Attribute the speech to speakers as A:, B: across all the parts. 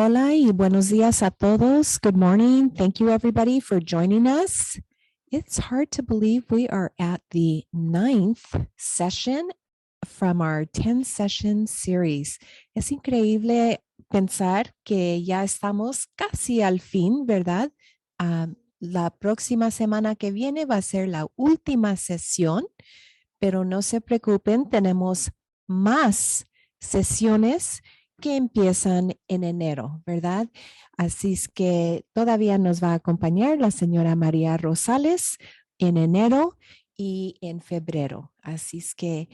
A: Hola y buenos días a todos. Good morning. Thank you everybody for joining us. It's hard to believe we are at the 9th session from our 10 session series. Es increíble pensar que ya estamos casi al fin, ¿verdad? La próxima semana que viene va a ser la última sesión, pero no se preocupen, tenemos más sesiones que empiezan en enero, ¿verdad? Así es que todavía nos va a acompañar la señora María Rosales en enero y en febrero. Así es que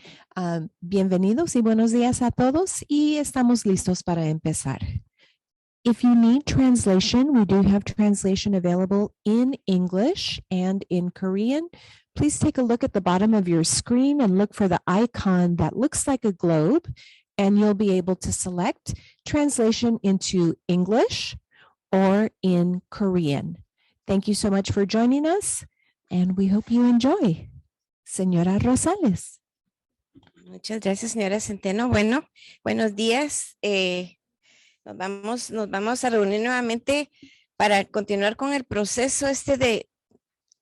A: bienvenidos y buenos días a todos y estamos listos para empezar. If you need translation, we do have translation available in English and in Korean. Please take a look at the bottom of your screen and look for the icon that looks like a globe, and you'll be able to select translation into English or in Korean. Thank you so much for joining us, and we hope you enjoy. Señora Rosales.
B: Muchas gracias, señora Centeno. Bueno, buenos días. Nos vamos a reunir nuevamente para continuar con el proceso de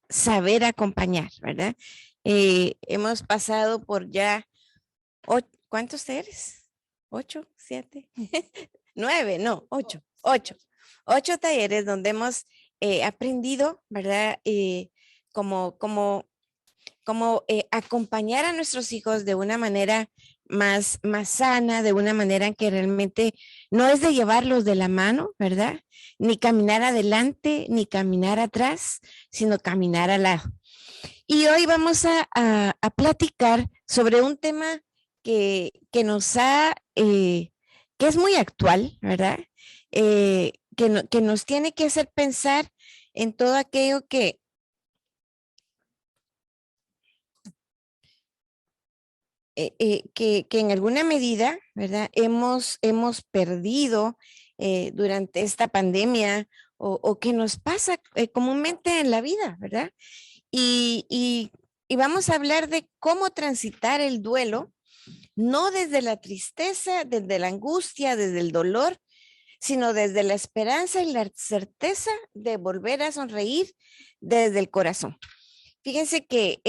B: saber acompañar, ¿verdad? Hemos pasado por ya, ¿cuántos talleres? 8, 7, 9, no, 8 talleres donde hemos aprendido, ¿verdad? Cómo acompañar a nuestros hijos de una manera más sana, de una manera que realmente no es de llevarlos de la mano, ¿verdad? Ni caminar adelante, ni caminar atrás, sino caminar al lado. Y hoy vamos a platicar sobre un tema que es muy actual, ¿verdad? Que nos tiene que hacer pensar en todo aquello que en alguna medida, ¿verdad? Hemos perdido durante esta pandemia o que nos pasa comúnmente en la vida, ¿verdad? Y vamos a hablar de cómo transitar el duelo, no desde la tristeza, desde la angustia, desde el dolor, sino desde la esperanza y la certeza de volver a sonreír desde el corazón. Fíjense que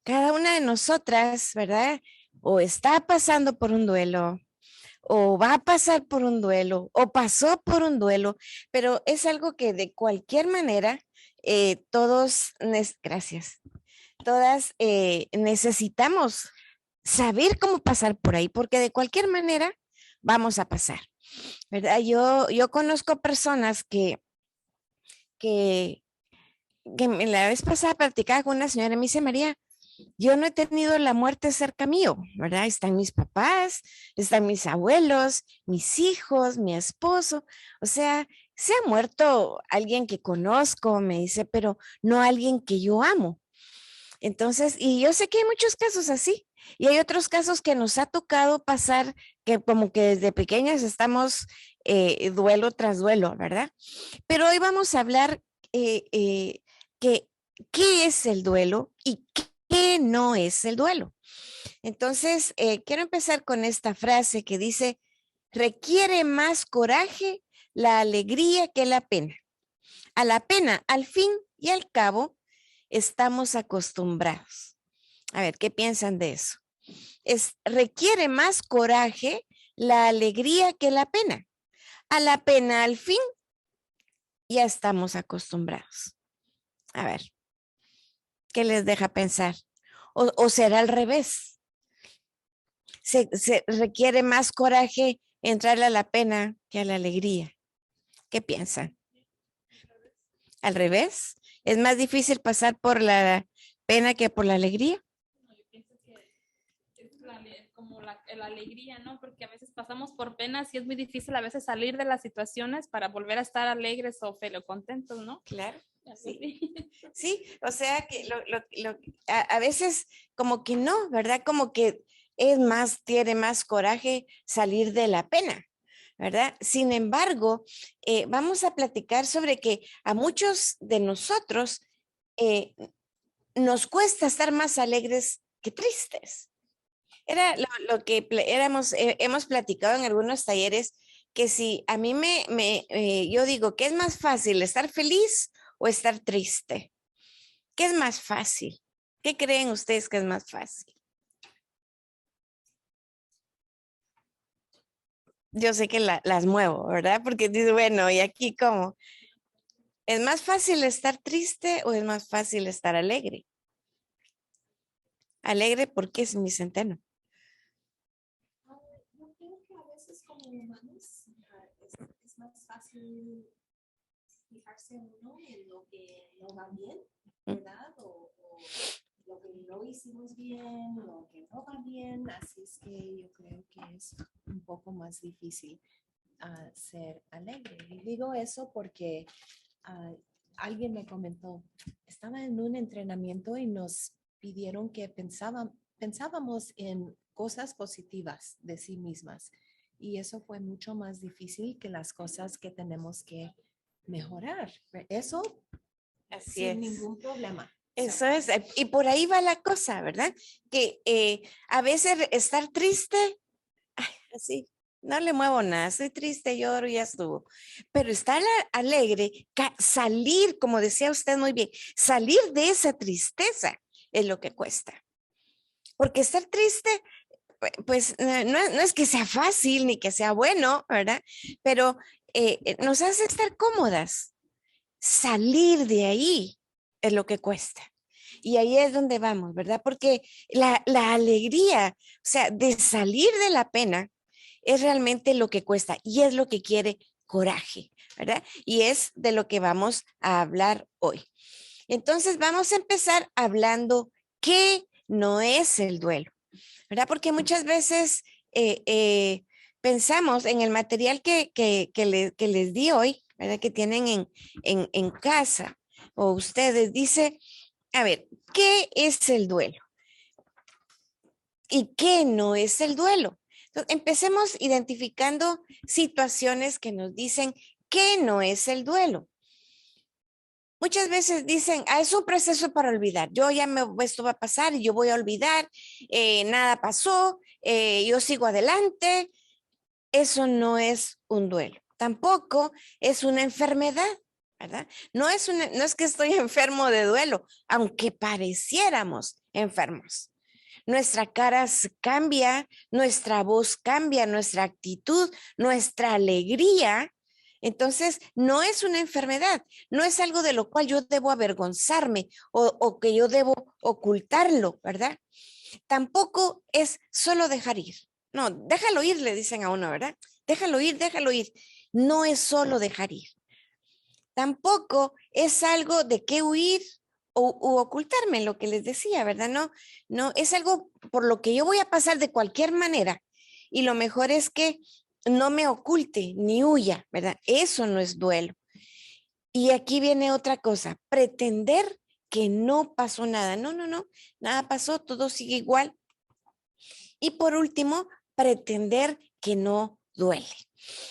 B: cada una de nosotras, ¿verdad? O está pasando por un duelo, o va a pasar por un duelo, o pasó por un duelo, pero es algo que de cualquier manera todas necesitamos saber cómo pasar por ahí, porque de cualquier manera vamos a pasar, ¿verdad? Yo conozco personas que la vez pasada platicaba con una señora y me dice, María, yo no he tenido la muerte cerca mío, ¿verdad? Están mis papás, están mis abuelos, mis hijos, mi esposo. O sea, se ha muerto alguien que conozco, me dice, pero no alguien que yo amo. Entonces, y yo sé que hay muchos casos así. Y hay otros casos que nos ha tocado pasar que como que desde pequeñas estamos duelo tras duelo, ¿verdad? Pero hoy vamos a hablar qué es el duelo y qué no es el duelo. Entonces, quiero empezar con esta frase que dice, requiere más coraje la alegría que la pena. A la pena, al fin y al cabo, estamos acostumbrados. A ver, ¿qué piensan de eso? Requiere más coraje la alegría que la pena. A la pena, al fin, ya estamos acostumbrados. A ver, ¿qué les deja pensar? ¿O será al revés? Se requiere más coraje entrarle a la pena que a la alegría. ¿Qué piensan? ¿Al revés? ¿Es más difícil pasar por la pena que por la alegría?
C: Yo pienso que es como la alegría, ¿no? Porque a veces pasamos por penas y es muy difícil a veces salir de las situaciones para volver a estar alegres o contentos, ¿no?
B: Claro. Sí. Sí, o sea que a veces como que no, ¿verdad? Como que tiene más coraje salir de la pena, ¿verdad? Sin embargo, vamos a platicar sobre que a muchos de nosotros nos cuesta estar más alegres que tristes. Era lo que hemos platicado en algunos talleres, que si a mí yo digo que es más fácil estar feliz o estar triste. ¿Qué es más fácil? ¿Qué creen ustedes que es más fácil? Yo sé que las muevo, ¿verdad? Porque dice, bueno, ¿y aquí cómo? ¿Es más fácil estar triste o es más fácil estar alegre? Alegre porque es mi centeno.
A: Yo creo que a veces como humanos es más fácil fijarse uno en lo que no va bien, ¿verdad? O lo que no hicimos bien, lo que no va bien. Así es que yo creo que es un poco más difícil ser alegre. Y digo eso porque alguien me comentó, estaba en un entrenamiento y nos pidieron que pensábamos en cosas positivas de sí mismas. Y eso fue mucho más difícil que las cosas que tenemos que mejorar. Eso
B: Así
A: sin
B: es.
A: ningún problema.
B: Eso es, y por ahí va la cosa, ¿verdad? Que a veces estar triste, ay, así, no le muevo nada, estoy triste, lloro y ya estuvo. Pero estar alegre, salir, como decía usted muy bien, salir de esa tristeza es lo que cuesta. Porque estar triste, pues no es que sea fácil ni que sea bueno, ¿verdad? Pero nos hace estar cómodas. Salir de ahí es lo que cuesta. Y ahí es donde vamos, ¿verdad? Porque la alegría, o sea, de salir de la pena es realmente lo que cuesta y es lo que quiere coraje, ¿verdad? Y es de lo que vamos a hablar hoy. Entonces vamos a empezar hablando qué no es el duelo, ¿verdad? Porque muchas veces pensamos en el material que les di hoy, ¿verdad? Que tienen en casa o ustedes, dice, a ver, ¿qué es el duelo? ¿Y qué no es el duelo? Entonces, empecemos identificando situaciones que nos dicen qué no es el duelo. Muchas veces dicen, es un proceso para olvidar. Esto va a pasar y yo voy a olvidar, nada pasó, yo sigo adelante. Eso no es un duelo. Tampoco es una enfermedad, ¿verdad? No es que estoy enfermo de duelo, aunque pareciéramos enfermos. Nuestra cara cambia, nuestra voz cambia, nuestra actitud, nuestra alegría. Entonces, no es una enfermedad, no es algo de lo cual yo debo avergonzarme o que yo debo ocultarlo, ¿verdad? Tampoco es solo dejar ir. No, déjalo ir, le dicen a uno, ¿verdad? Déjalo ir, déjalo ir. No es solo dejar ir. Tampoco es algo de qué huir u ocultarme, lo que les decía, ¿verdad? No, es algo por lo que yo voy a pasar de cualquier manera. Y lo mejor es que no me oculte ni huya, ¿verdad? Eso no es duelo. Y aquí viene otra cosa, pretender que no pasó nada. No, nada pasó, todo sigue igual. Y por último, pretender que no duele.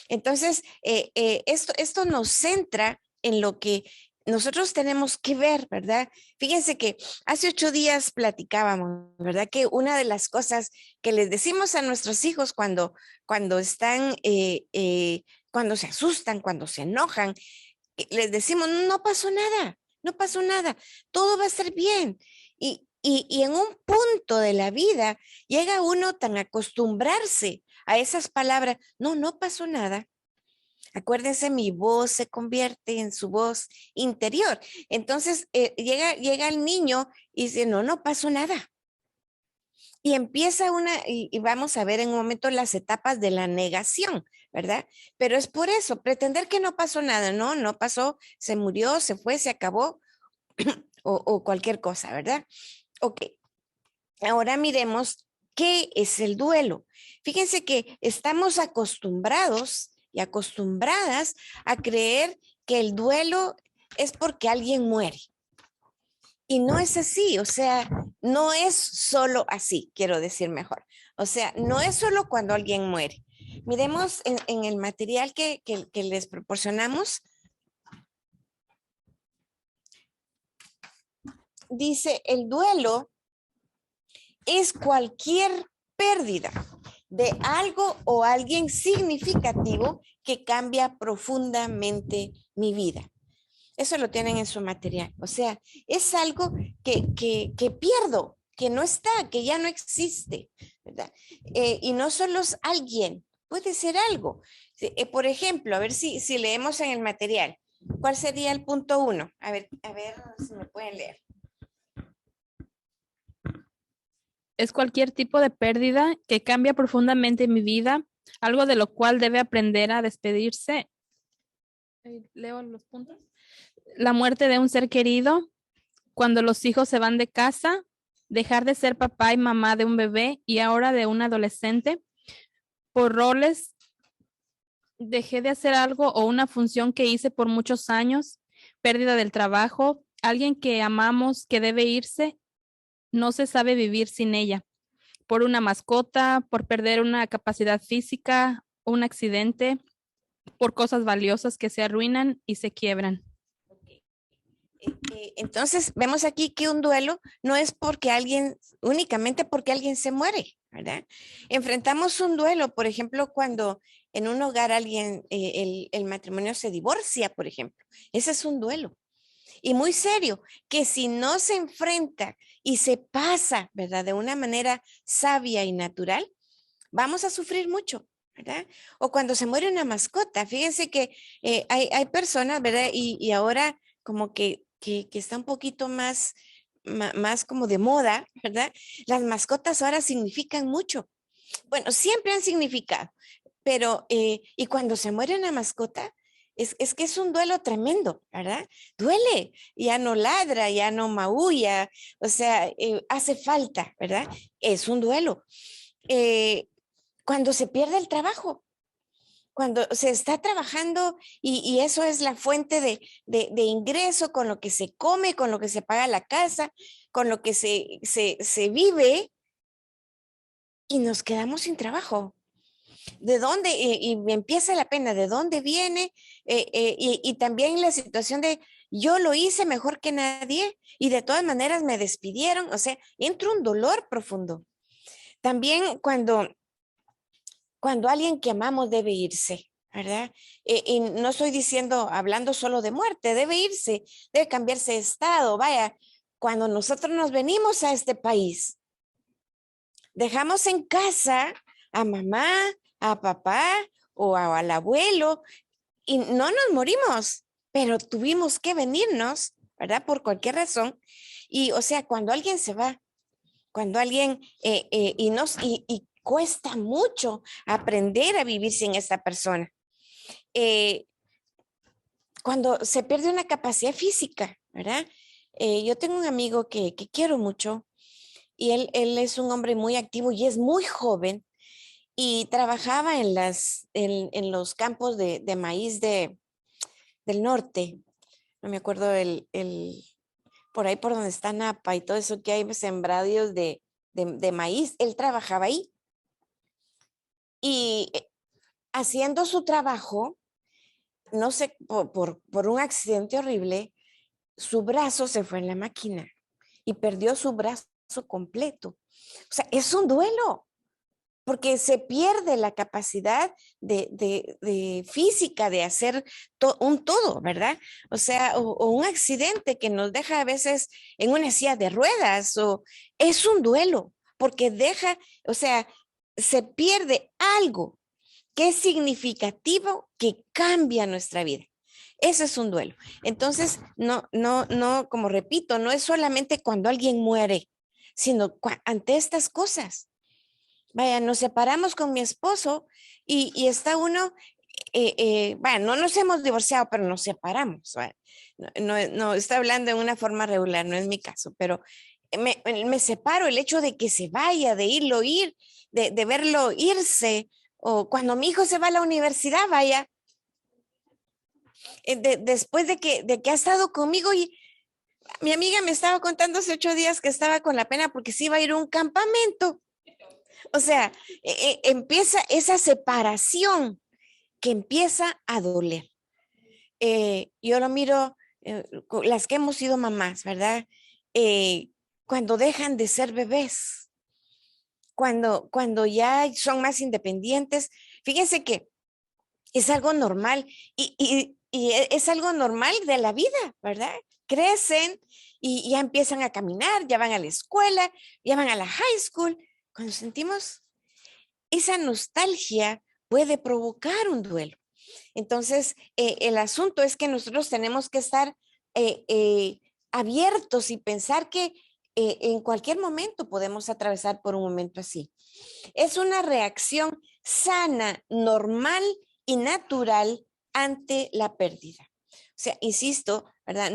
B: Entonces, esto nos centra en lo que nosotros tenemos que ver, ¿verdad? Fíjense que hace 8 días platicábamos, ¿verdad? Que una de las cosas que les decimos a nuestros hijos cuando están, cuando se asustan, cuando se enojan, les decimos, no pasó nada, no pasó nada, todo va a estar bien. Y en un punto de la vida llega uno tan a acostumbrarse a esas palabras, no pasó nada. Acuérdense, mi voz se convierte en su voz interior. Entonces llega el niño y dice, no pasó nada. Y empieza y vamos a ver en un momento las etapas de la negación, ¿verdad? Pero es por eso, pretender que no pasó nada, no pasó, se murió, se fue, se acabó o cualquier cosa, ¿verdad? Ok, ahora miremos qué es el duelo. Fíjense que estamos acostumbrados y acostumbradas a creer que el duelo es porque alguien muere. Y no es así, o sea, no es solo así, quiero decir mejor. O sea, no es solo cuando alguien muere. Miremos en el material que les proporcionamos. Dice, el duelo es cualquier pérdida de algo o alguien significativo que cambia profundamente mi vida. Eso lo tienen en su material. O sea, es algo que pierdo, que no está, que ya no existe, ¿verdad? Y no solo es alguien, puede ser algo. Por ejemplo, a ver si leemos en el material. ¿Cuál sería el punto 1? A ver si me pueden leer.
C: Es cualquier tipo de pérdida que cambia profundamente mi vida, algo de lo cual debe aprender a despedirse. Leo los puntos. La muerte de un ser querido, cuando los hijos se van de casa, dejar de ser papá y mamá de un bebé y ahora de un adolescente, por roles, dejé de hacer algo o una función que hice por muchos años, pérdida del trabajo, alguien que amamos que debe irse, no se sabe vivir sin ella, por una mascota, por perder una capacidad física, un accidente, por cosas valiosas que se arruinan y se quiebran.
B: Entonces, vemos aquí que un duelo no es porque únicamente porque alguien se muere, ¿verdad? Enfrentamos un duelo, por ejemplo, cuando en un hogar el matrimonio se divorcia, por ejemplo. Ese es un duelo. Y muy serio, que si no se enfrenta y se pasa, ¿verdad? De una manera sabia y natural, vamos a sufrir mucho, ¿verdad? O cuando se muere una mascota, fíjense que hay personas, ¿verdad? Y ahora como que está un poquito más como de moda, ¿verdad? Las mascotas ahora significan mucho. Bueno, siempre han significado, pero y cuando se muere una mascota, es que es un duelo tremendo, ¿verdad? Duele, ya no ladra, ya no maulla, o sea, hace falta, ¿verdad? Es un duelo. Eh, Cuando se pierde el trabajo, cuando se está trabajando y eso es la fuente de ingreso, con lo que se come, con lo que se paga la casa, con lo que se vive y nos quedamos sin trabajo. ¿De dónde? Y me empieza la pena, ¿de dónde viene? Y también la situación de yo lo hice mejor que nadie y de todas maneras me despidieron, o sea, entra un dolor profundo. También cuando alguien que amamos debe irse, ¿verdad? Y no estoy diciendo, hablando solo de muerte, debe irse, debe cambiarse de estado. Vaya, cuando nosotros nos venimos a este país, dejamos en casa a mamá, a papá o al abuelo y no nos morimos, pero tuvimos que venirnos, ¿verdad? Por cualquier razón. Y o sea, cuando alguien se va, cuando alguien y cuesta mucho aprender a vivir sin esta persona. Cuando se pierde una capacidad física, ¿verdad? Yo tengo un amigo que quiero mucho y él es un hombre muy activo y es muy joven y trabajaba en los campos de maíz del norte. No me acuerdo por ahí por donde está Napa y todo eso que hay sembradíos de maíz. Él trabajaba ahí y haciendo su trabajo, no sé, por un accidente horrible, su brazo se fue en la máquina y perdió su brazo completo. O sea, es un duelo, porque se pierde la capacidad de física de hacer un todo, ¿verdad? O sea, o un accidente que nos deja a veces en una silla de ruedas, o es un duelo, porque o sea, se pierde algo que es significativo que cambia nuestra vida. Ese es un duelo. Entonces, no, como repito, no es solamente cuando alguien muere, sino ante estas cosas. Vaya, nos separamos con mi esposo y está uno, bueno, no nos hemos divorciado, pero nos separamos. No, estoy hablando de una forma regular, no es mi caso, pero me separo el hecho de que se vaya, de irlo ir, de verlo irse, o cuando mi hijo se va a la universidad, vaya, después de que ha estado conmigo y mi amiga me estaba contando hace 8 días que estaba con la pena porque se iba a ir a un campamento. O sea, empieza esa separación que empieza a doler. Yo lo miro, las que hemos sido mamás, ¿verdad? Cuando dejan de ser bebés, cuando ya son más independientes. Fíjense que es algo normal y es algo normal de la vida, ¿verdad? Crecen y ya empiezan a caminar, ya van a la escuela, ya van a la high school. Cuando sentimos esa nostalgia puede provocar un duelo. Entonces, el asunto es que nosotros tenemos que estar abiertos y pensar que en cualquier momento podemos atravesar por un momento así. Es una reacción sana, normal y natural ante la pérdida. O sea, insisto, ¿verdad?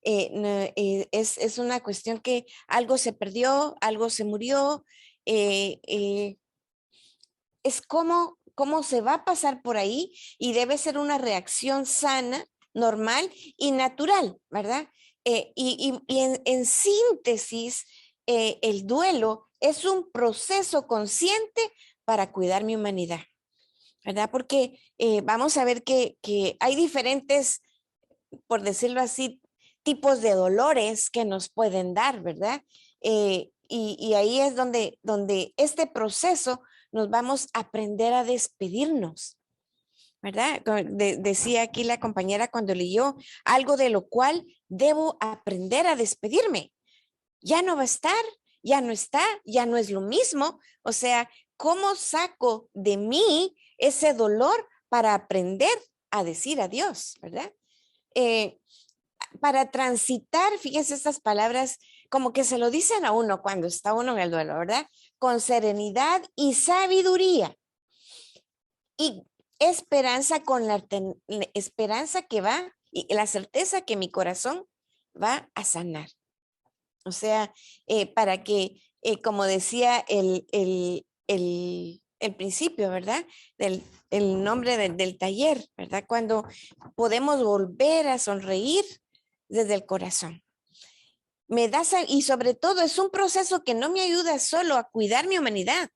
B: Es una cuestión que algo se perdió, algo se murió. Es cómo se va a pasar por ahí y debe ser una reacción sana, normal y natural, ¿verdad? En síntesis, el duelo es un proceso consciente para cuidar mi humanidad, ¿verdad? Porque vamos a ver que hay diferentes, por decirlo así, tipos de dolores que nos pueden dar, ¿verdad? Y ahí es donde este proceso nos vamos a aprender a despedirnos, ¿verdad? Decía aquí la compañera cuando leyó algo de lo cual debo aprender a despedirme. Ya no va a estar, ya no está, ya no es lo mismo. O sea, ¿cómo saco de mí ese dolor para aprender a decir adiós, ¿verdad? Para transitar, fíjense estas palabras, como que se lo dicen a uno cuando está uno en el duelo, ¿verdad? Con serenidad y sabiduría. Y esperanza con la esperanza que va y la certeza que mi corazón va a sanar. O sea, para que, como decía el principio, ¿verdad? El nombre del taller, ¿verdad? Cuando podemos volver a sonreír desde el corazón. Y sobre todo es un proceso que no me ayuda solo a cuidar mi humanidad,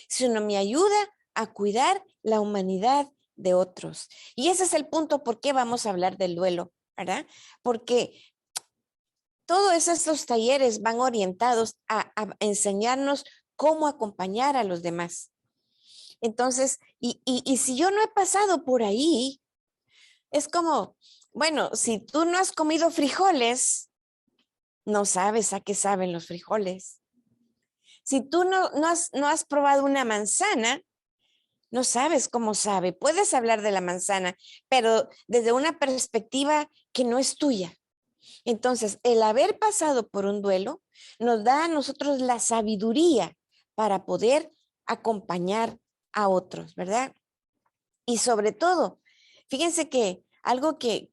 B: sino me ayuda a cuidar la humanidad de otros. Y ese es el punto por qué vamos a hablar del duelo, ¿verdad? Porque todos estos talleres van orientados a enseñarnos cómo acompañar a los demás. Entonces, y si yo no he pasado por ahí, es como, bueno, si tú no has comido frijoles, no sabes a qué saben los frijoles. Si tú no has probado una manzana, no sabes cómo sabe. Puedes hablar de la manzana, pero desde una perspectiva que no es tuya. Entonces, el haber pasado por un duelo nos da a nosotros la sabiduría para poder acompañar a otros, ¿verdad? Y sobre todo, fíjense que algo que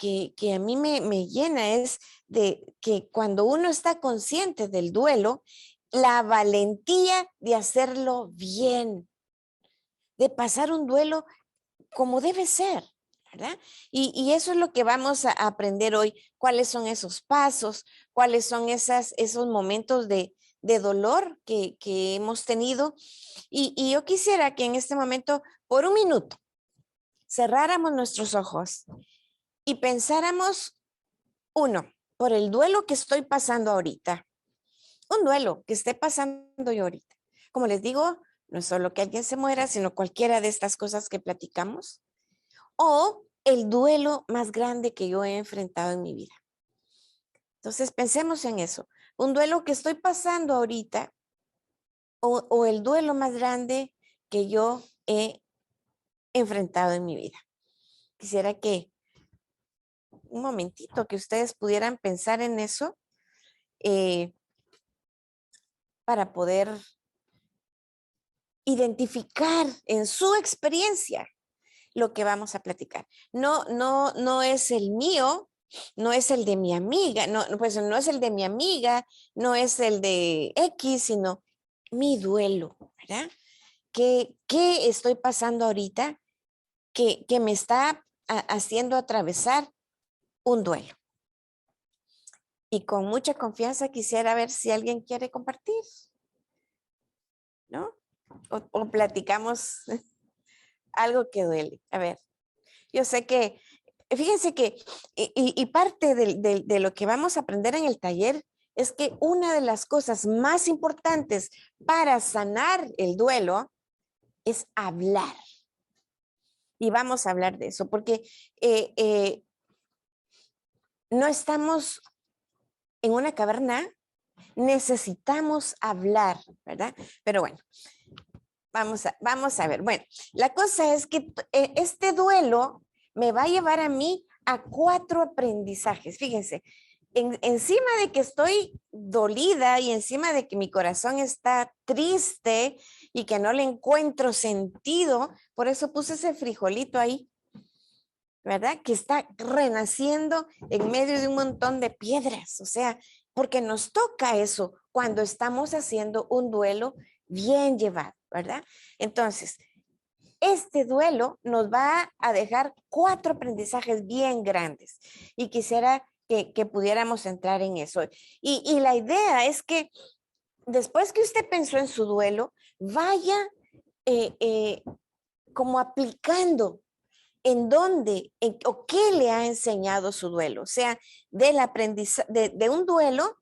B: a mí me llena es de que cuando uno está consciente del duelo, la valentía de hacerlo bien, de pasar un duelo como debe ser, ¿verdad? Y eso es lo que vamos a aprender hoy, cuáles son esos pasos, cuáles son esos momentos de dolor que hemos tenido. Y yo quisiera que en este momento, por un minuto, cerráramos nuestros ojos y pensáramos, uno, por el duelo que estoy pasando ahorita, un duelo que esté pasando yo ahorita. Como les digo, no es solo que alguien se muera, sino cualquiera de estas cosas que platicamos, o el duelo más grande que yo he enfrentado en mi vida. Entonces pensemos en eso, un duelo que estoy pasando ahorita o el duelo más grande que yo he enfrentado en mi vida. Quisiera que un momentito que ustedes pudieran pensar en eso para poder identificar en su experiencia lo que vamos a platicar. No es el mío, no es el de mi amiga, pues no es el de mi amiga, no es el de X, sino mi duelo, ¿verdad? ¿Qué estoy pasando ahorita que me está haciendo atravesar un duelo? Y con mucha confianza quisiera ver si alguien quiere compartir, ¿no? O platicamos algo que duele. A ver, yo sé que, fíjense que, y parte de lo que vamos a aprender en el taller es que una de las cosas más importantes para sanar el duelo es hablar. Y vamos a hablar de eso, porque no estamos en una caverna, necesitamos hablar, ¿verdad? Pero bueno, vamos a ver. Bueno, la cosa es que este duelo me va a llevar a mí a 4 aprendizajes. Fíjense, encima de que estoy dolida y encima de que mi corazón está triste y que no le encuentro sentido, por eso puse ese frijolito ahí, ¿verdad? Que está renaciendo en medio de un montón de piedras, o sea, porque nos toca eso cuando estamos haciendo un duelo bien llevado, ¿verdad? Entonces, este duelo nos va a dejar 4 aprendizajes bien grandes y quisiera que pudiéramos entrar en eso. Y la idea es que después que usted pensó en su duelo, vaya como aplicando en dónde o qué le ha enseñado su duelo. O sea, del aprendizaje, de un duelo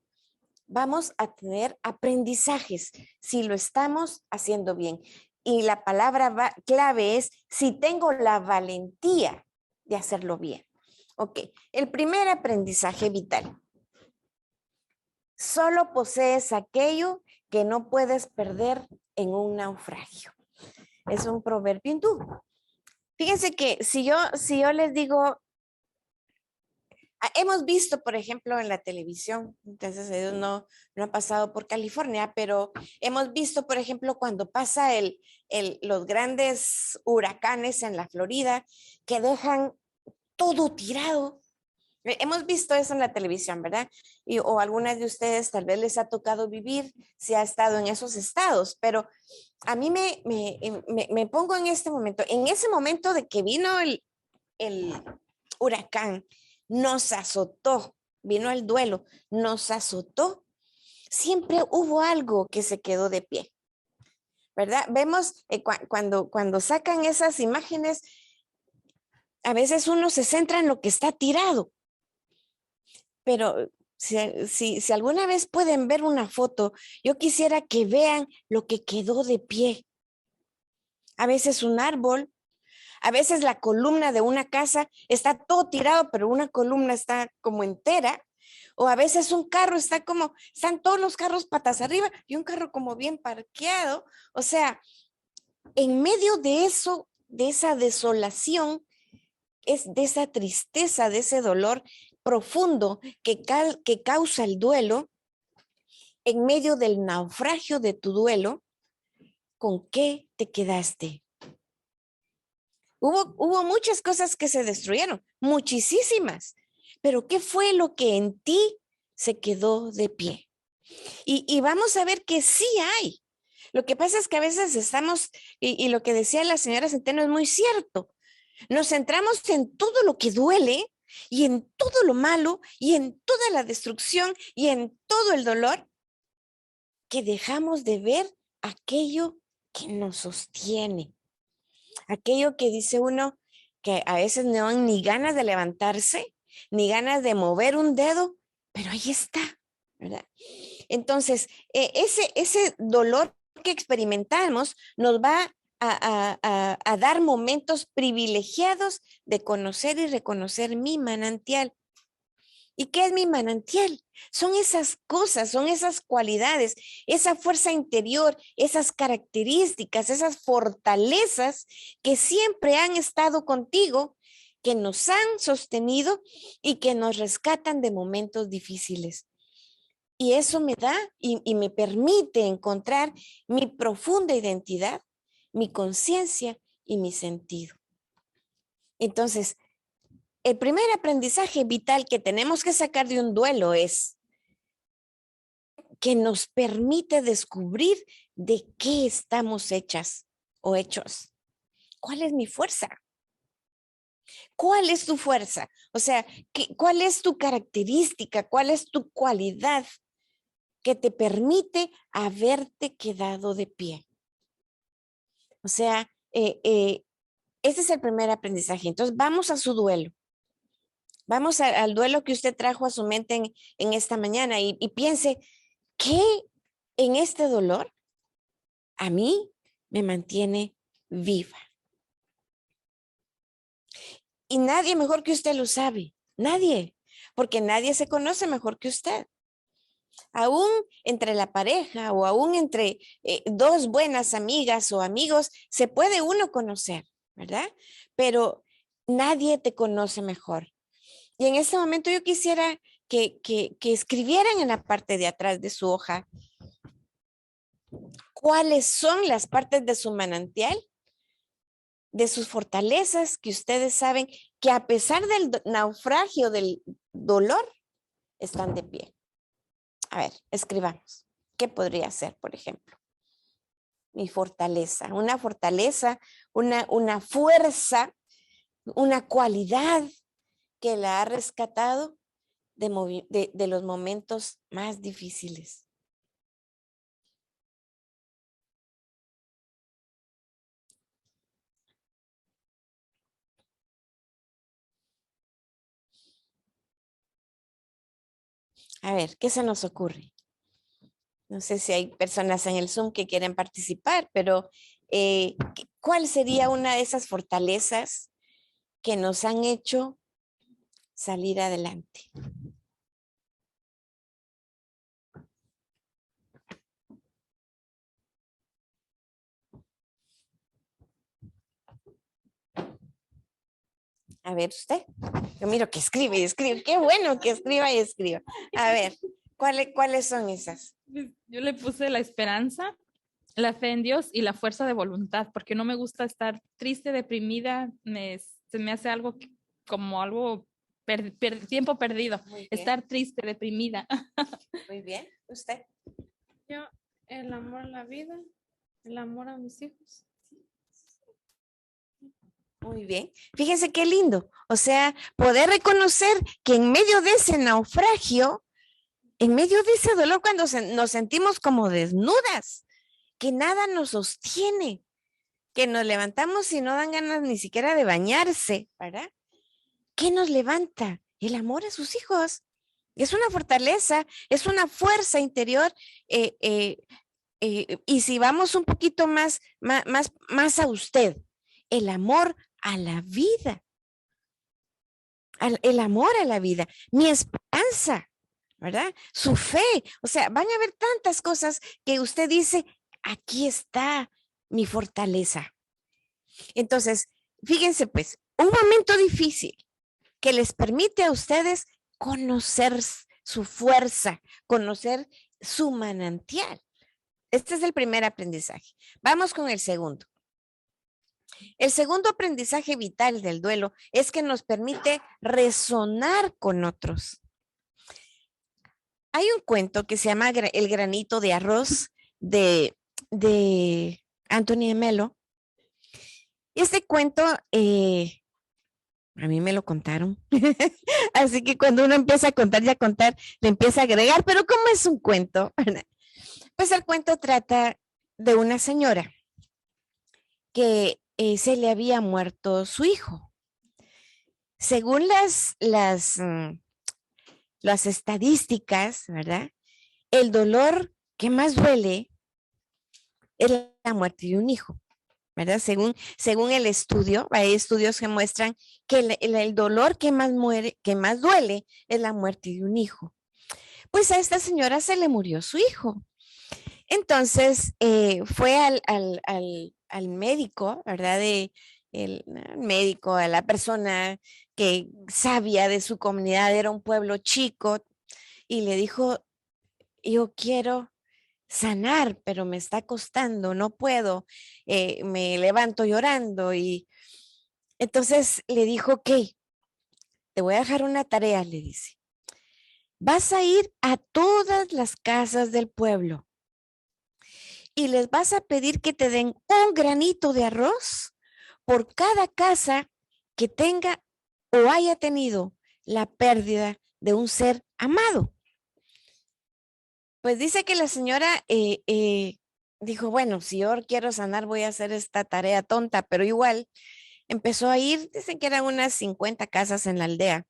B: vamos a tener aprendizajes si lo estamos haciendo bien. Y la palabra clave es si tengo la valentía de hacerlo bien. Ok, el primer aprendizaje vital. Solo posees aquello que no puedes perder en un naufragio. Es un proverbio hindú. Fíjense que si yo les digo, hemos visto, por ejemplo, en la televisión, gracias a Dios no ha pasado por California, pero hemos visto, por ejemplo, cuando pasa los grandes huracanes en la Florida que dejan todo tirado. Hemos visto eso en la televisión, ¿verdad? O algunas de ustedes tal vez les ha tocado vivir si ha estado en esos estados, pero a mí me pongo en este momento, en ese momento de que vino el huracán, nos azotó, vino el duelo, nos azotó, siempre hubo algo que se quedó de pie, ¿verdad? Vemos cuando sacan esas imágenes, a veces uno se centra en lo que está tirado, pero si alguna vez pueden ver una foto, yo quisiera que vean lo que quedó de pie. A veces un árbol, a veces la columna de una casa está todo tirado, pero una columna está como entera. O a veces un carro están todos los carros patas arriba y un carro como bien parqueado. O sea, en medio de eso, de esa desolación, de esa tristeza, de ese dolor profundo que causa el duelo, en medio del naufragio de tu duelo, ¿con qué te quedaste? Hubo muchas cosas que se destruyeron, muchísimas, pero ¿qué fue lo que en ti se quedó de pie? Y vamos a ver que sí hay. Lo que pasa es que a veces estamos, y lo que decía la señora Centeno es muy cierto, nos centramos en todo lo que duele y en todo lo malo y en toda la destrucción y en todo el dolor, que dejamos de ver aquello que nos sostiene. Aquello que dice uno que a veces no dan ni ganas de levantarse, ni ganas de mover un dedo, pero ahí está, ¿verdad? Entonces, ese dolor que experimentamos nos va a dar momentos privilegiados de conocer y reconocer mi manantial. ¿Y qué es mi manantial? Son esas cosas, son esas cualidades, esa fuerza interior, esas características, esas fortalezas que siempre han estado contigo, que nos han sostenido y que nos rescatan de momentos difíciles. Y eso me da y me permite encontrar mi profunda identidad, mi conciencia y mi sentido. Entonces, el primer aprendizaje vital que tenemos que sacar de un duelo es que nos permite descubrir de qué estamos hechas o hechos. ¿Cuál es mi fuerza? ¿Cuál es tu fuerza? O sea, ¿cuál es tu característica? ¿Cuál es tu cualidad que te permite haberte quedado de pie? O sea, ese es el primer aprendizaje. Entonces, vamos a su duelo. Vamos al duelo que usted trajo a su mente en esta mañana y piense, ¿qué en este dolor a mí me mantiene viva? Y nadie mejor que usted lo sabe, nadie, porque nadie se conoce mejor que usted. Aún entre la pareja o aún entre dos buenas amigas o amigos, se puede uno conocer, ¿verdad? Pero nadie te conoce mejor. Y en este momento yo quisiera que escribieran en la parte de atrás de su hoja cuáles son las partes de su manantial, de sus fortalezas que ustedes saben que a pesar del naufragio del dolor, están de pie. A ver, escribamos. ¿Qué podría ser, por ejemplo? Mi fortaleza, una fuerza, una cualidad que la ha rescatado de los momentos más difíciles. A ver, ¿qué se nos ocurre? No sé si hay personas en el Zoom que quieren participar, pero ¿cuál sería una de esas fortalezas que nos han hecho salir adelante? A ver, usted. Yo miro que escribe y escribe. Qué bueno que escriba y escriba. A ver, ¿cuáles son esas?
C: Yo le puse la esperanza, la fe en Dios y la fuerza de voluntad, porque no me gusta estar triste, deprimida, se me hace algo como algo tiempo perdido,
B: Muy bien.
C: estar triste, deprimida.
B: Muy bien. ¿Usted?
D: Yo, el amor a la vida, el amor a mis hijos.
B: Muy bien. Fíjense qué lindo. O sea, poder reconocer que en medio de ese naufragio, en medio de ese dolor, cuando nos sentimos como desnudas, que nada nos sostiene, que nos levantamos y no dan ganas ni siquiera de bañarse, ¿verdad? ¿Qué nos levanta? El amor a sus hijos. Es una fortaleza, es una fuerza interior. Y si vamos un poquito más a usted, el amor a la vida. El amor a la vida, mi esperanza, ¿verdad? Su fe. O sea, van a haber tantas cosas que usted dice, aquí está mi fortaleza. Entonces, fíjense pues, un momento difícil que les permite a ustedes conocer su fuerza, conocer su manantial. Este es el primer aprendizaje. Vamos con el segundo. El segundo aprendizaje vital del duelo es que nos permite resonar con otros. Hay un cuento que se llama El granito de arroz de Anthony de Melo. Este cuento a mí me lo contaron. Así que cuando uno empieza a contar y a contar, le empieza a agregar, pero ¿cómo es un cuento? Pues el cuento trata de una señora que se le había muerto su hijo. Según las estadísticas, ¿verdad? El dolor que más duele es la muerte de un hijo, ¿verdad? Según el estudio, hay estudios que muestran que el dolor que más duele es la muerte de un hijo. Pues a esta señora se le murió su hijo. Entonces fue al médico, ¿verdad? El médico, a la persona que sabía de su comunidad, era un pueblo chico, y le dijo, yo quiero sanar, pero me está costando, no puedo, me levanto llorando. Y entonces le dijo, ok, te voy a dejar una tarea, le dice. Vas a ir a todas las casas del pueblo y les vas a pedir que te den un granito de arroz por cada casa que tenga o haya tenido la pérdida de un ser amado. Pues dice que la señora dijo, bueno, si yo quiero sanar voy a hacer esta tarea tonta, pero igual empezó a ir, dicen que eran unas 50 casas en la aldea,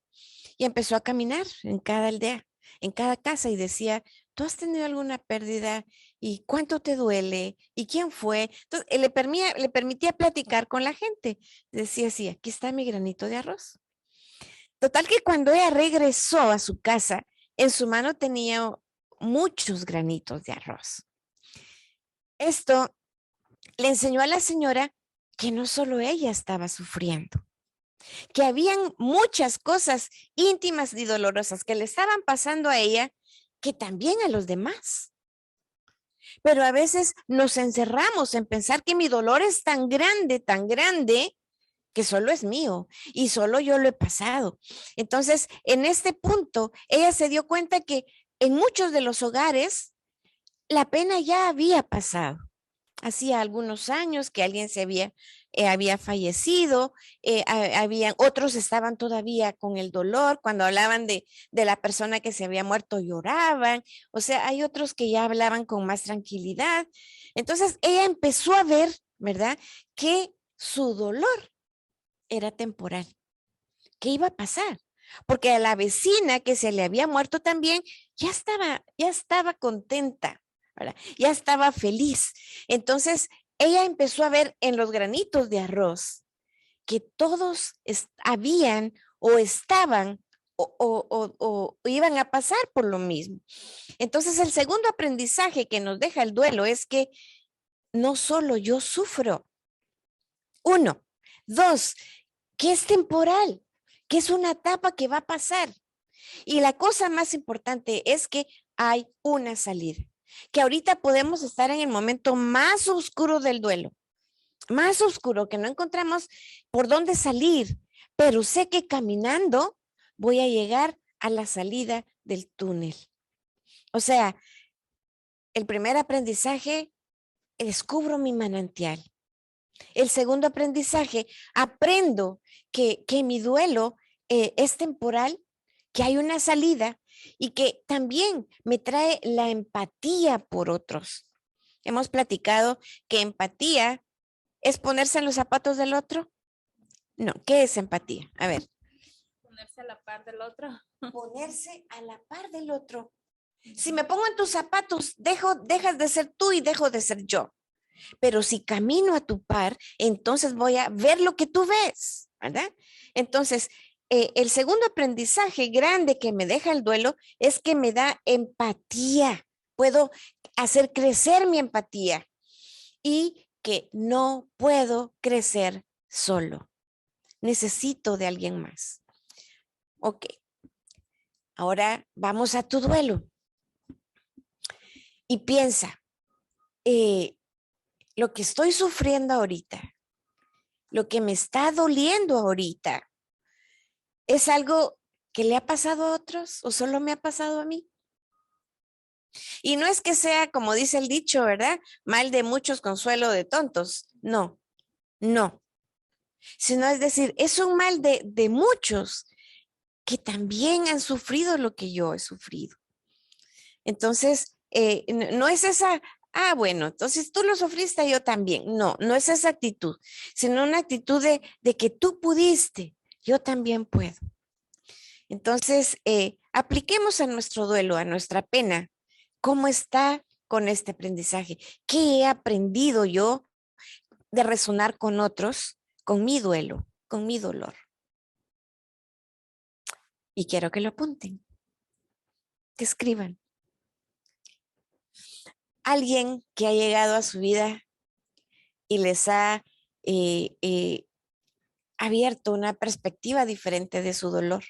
B: y empezó a caminar en cada aldea, en cada casa y decía, ¿tú has tenido alguna pérdida? ¿Y cuánto te duele? ¿Y quién fue? Entonces, le permitía platicar con la gente. Decía, sí, aquí está mi granito de arroz. Total que cuando ella regresó a su casa, en su mano tenía muchos granitos de arroz. Esto le enseñó a la señora que no solo ella estaba sufriendo, que habían muchas cosas íntimas y dolorosas que le estaban pasando a ella, que también a los demás. Pero a veces nos encerramos en pensar que mi dolor es tan grande, que solo es mío y solo yo lo he pasado. Entonces, en este punto, ella se dio cuenta que en muchos de los hogares la pena ya había pasado. Hacía algunos años que alguien había fallecido, otros estaban todavía con el dolor, cuando hablaban de la persona que se había muerto lloraban, o sea, hay otros que ya hablaban con más tranquilidad. Entonces ella empezó a ver, ¿verdad?, que su dolor era temporal, que iba a pasar, porque a la vecina que se le había muerto también ya estaba contenta, ¿verdad? Ya estaba feliz. Entonces, ella empezó a ver en los granitos de arroz que todos habían o estaban o iban a pasar por lo mismo. Entonces, el segundo aprendizaje que nos deja el duelo es que no solo yo sufro. 1, 2, que es temporal, que es una etapa que va a pasar. Y la cosa más importante es que hay una salida, que ahorita podemos estar en el momento más oscuro del duelo, más oscuro, que no encontramos por dónde salir, pero sé que caminando voy a llegar a la salida del túnel. O sea, el primer aprendizaje, descubro mi manantial. El segundo aprendizaje, aprendo que mi duelo es temporal, que hay una salida y que también me trae la empatía por otros. Hemos platicado que empatía es ponerse en los zapatos del otro. No, ¿qué es empatía? A ver.
C: Ponerse a la par del otro.
B: Ponerse a la par del otro. Si me pongo en tus zapatos, dejas de ser tú y dejo de ser yo. Pero si camino a tu par, entonces voy a ver lo que tú ves, ¿verdad? Entonces, el segundo aprendizaje grande que me deja el duelo es que me da empatía. Puedo hacer crecer mi empatía y que no puedo crecer solo. Necesito de alguien más. Ok. Ahora vamos a tu duelo. Y piensa, lo que estoy sufriendo ahorita, lo que me está doliendo ahorita, ¿es algo que le ha pasado a otros o solo me ha pasado a mí? Y no es que sea, como dice el dicho, ¿verdad? Mal de muchos, consuelo de tontos. No, no. Sino es decir, es un mal de muchos que también han sufrido lo que yo he sufrido. Entonces, no es esa, bueno, entonces tú lo sufriste, yo también. No, no es esa actitud, sino una actitud de que tú pudiste, yo también puedo. Entonces, apliquemos a nuestro duelo, a nuestra pena, ¿cómo está con este aprendizaje? ¿Qué he aprendido yo de resonar con otros, con mi duelo, con mi dolor? Y quiero que lo apunten, que escriban. Alguien que ha llegado a su vida y les ha abierto una perspectiva diferente de su dolor.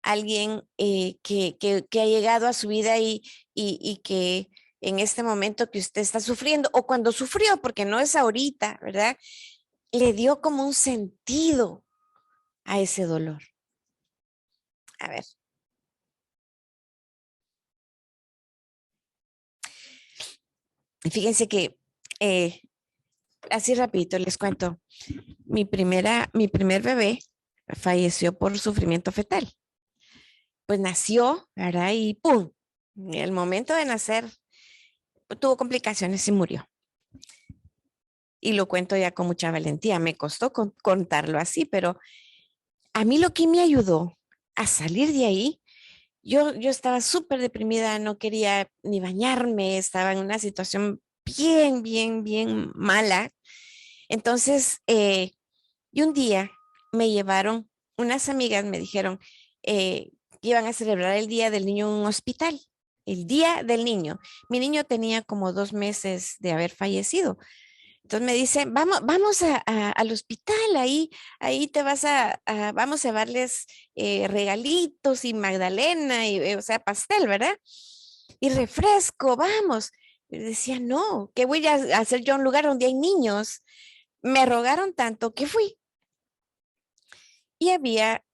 B: Alguien que ha llegado a su vida y que en este momento que usted está sufriendo, o cuando sufrió, porque no es ahorita, ¿verdad? Le dio como un sentido a ese dolor. A ver. Fíjense que así rapidito les cuento. Mi primer bebé falleció por sufrimiento fetal. Pues nació, ¿verdad? Y ¡pum! En el momento de nacer tuvo complicaciones y murió. Y lo cuento ya con mucha valentía. Me costó contarlo así, pero a mí lo que me ayudó a salir de ahí, yo estaba súper deprimida, no quería ni bañarme, estaba en una situación bien mala. Entonces, y un día me llevaron, unas amigas me dijeron que iban a celebrar el Día del Niño en un hospital, el Día del Niño. Mi niño tenía como 2 meses de haber fallecido. Entonces me dicen, vamos al hospital, ahí te vas vamos a llevarles regalitos y magdalena, o sea, pastel, ¿verdad? Y refresco, vamos. Y decía, no, ¿qué voy a hacer yo en un lugar donde hay niños? Me rogaron tanto que fui. Y había,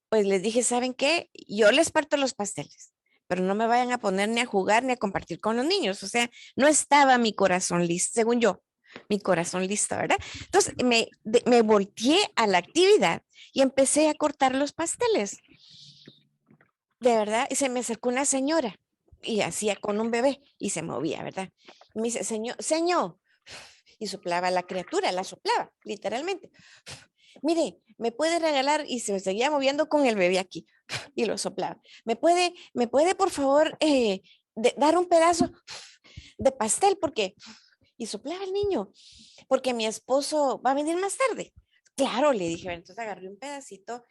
B: pues les dije, ¿saben qué? Yo les parto los pasteles, pero no me vayan a poner ni a jugar ni a compartir con los niños. O sea, no estaba mi corazón listo, según yo, mi corazón listo, ¿verdad? Entonces me volteé a la actividad y empecé a cortar los pasteles. De verdad, y se me acercó una señora y hacía con un bebé y se movía, ¿verdad? Y me dice, señor, y soplaba a la criatura, la soplaba, literalmente. Mire, me puede regalar, y se seguía moviendo con el bebé aquí, y lo soplaba. ¿Me puede por favor dar un pedazo de pastel? Porque, y soplaba el niño, porque mi esposo va a venir más tarde. Claro, le dije, entonces agarré un pedacito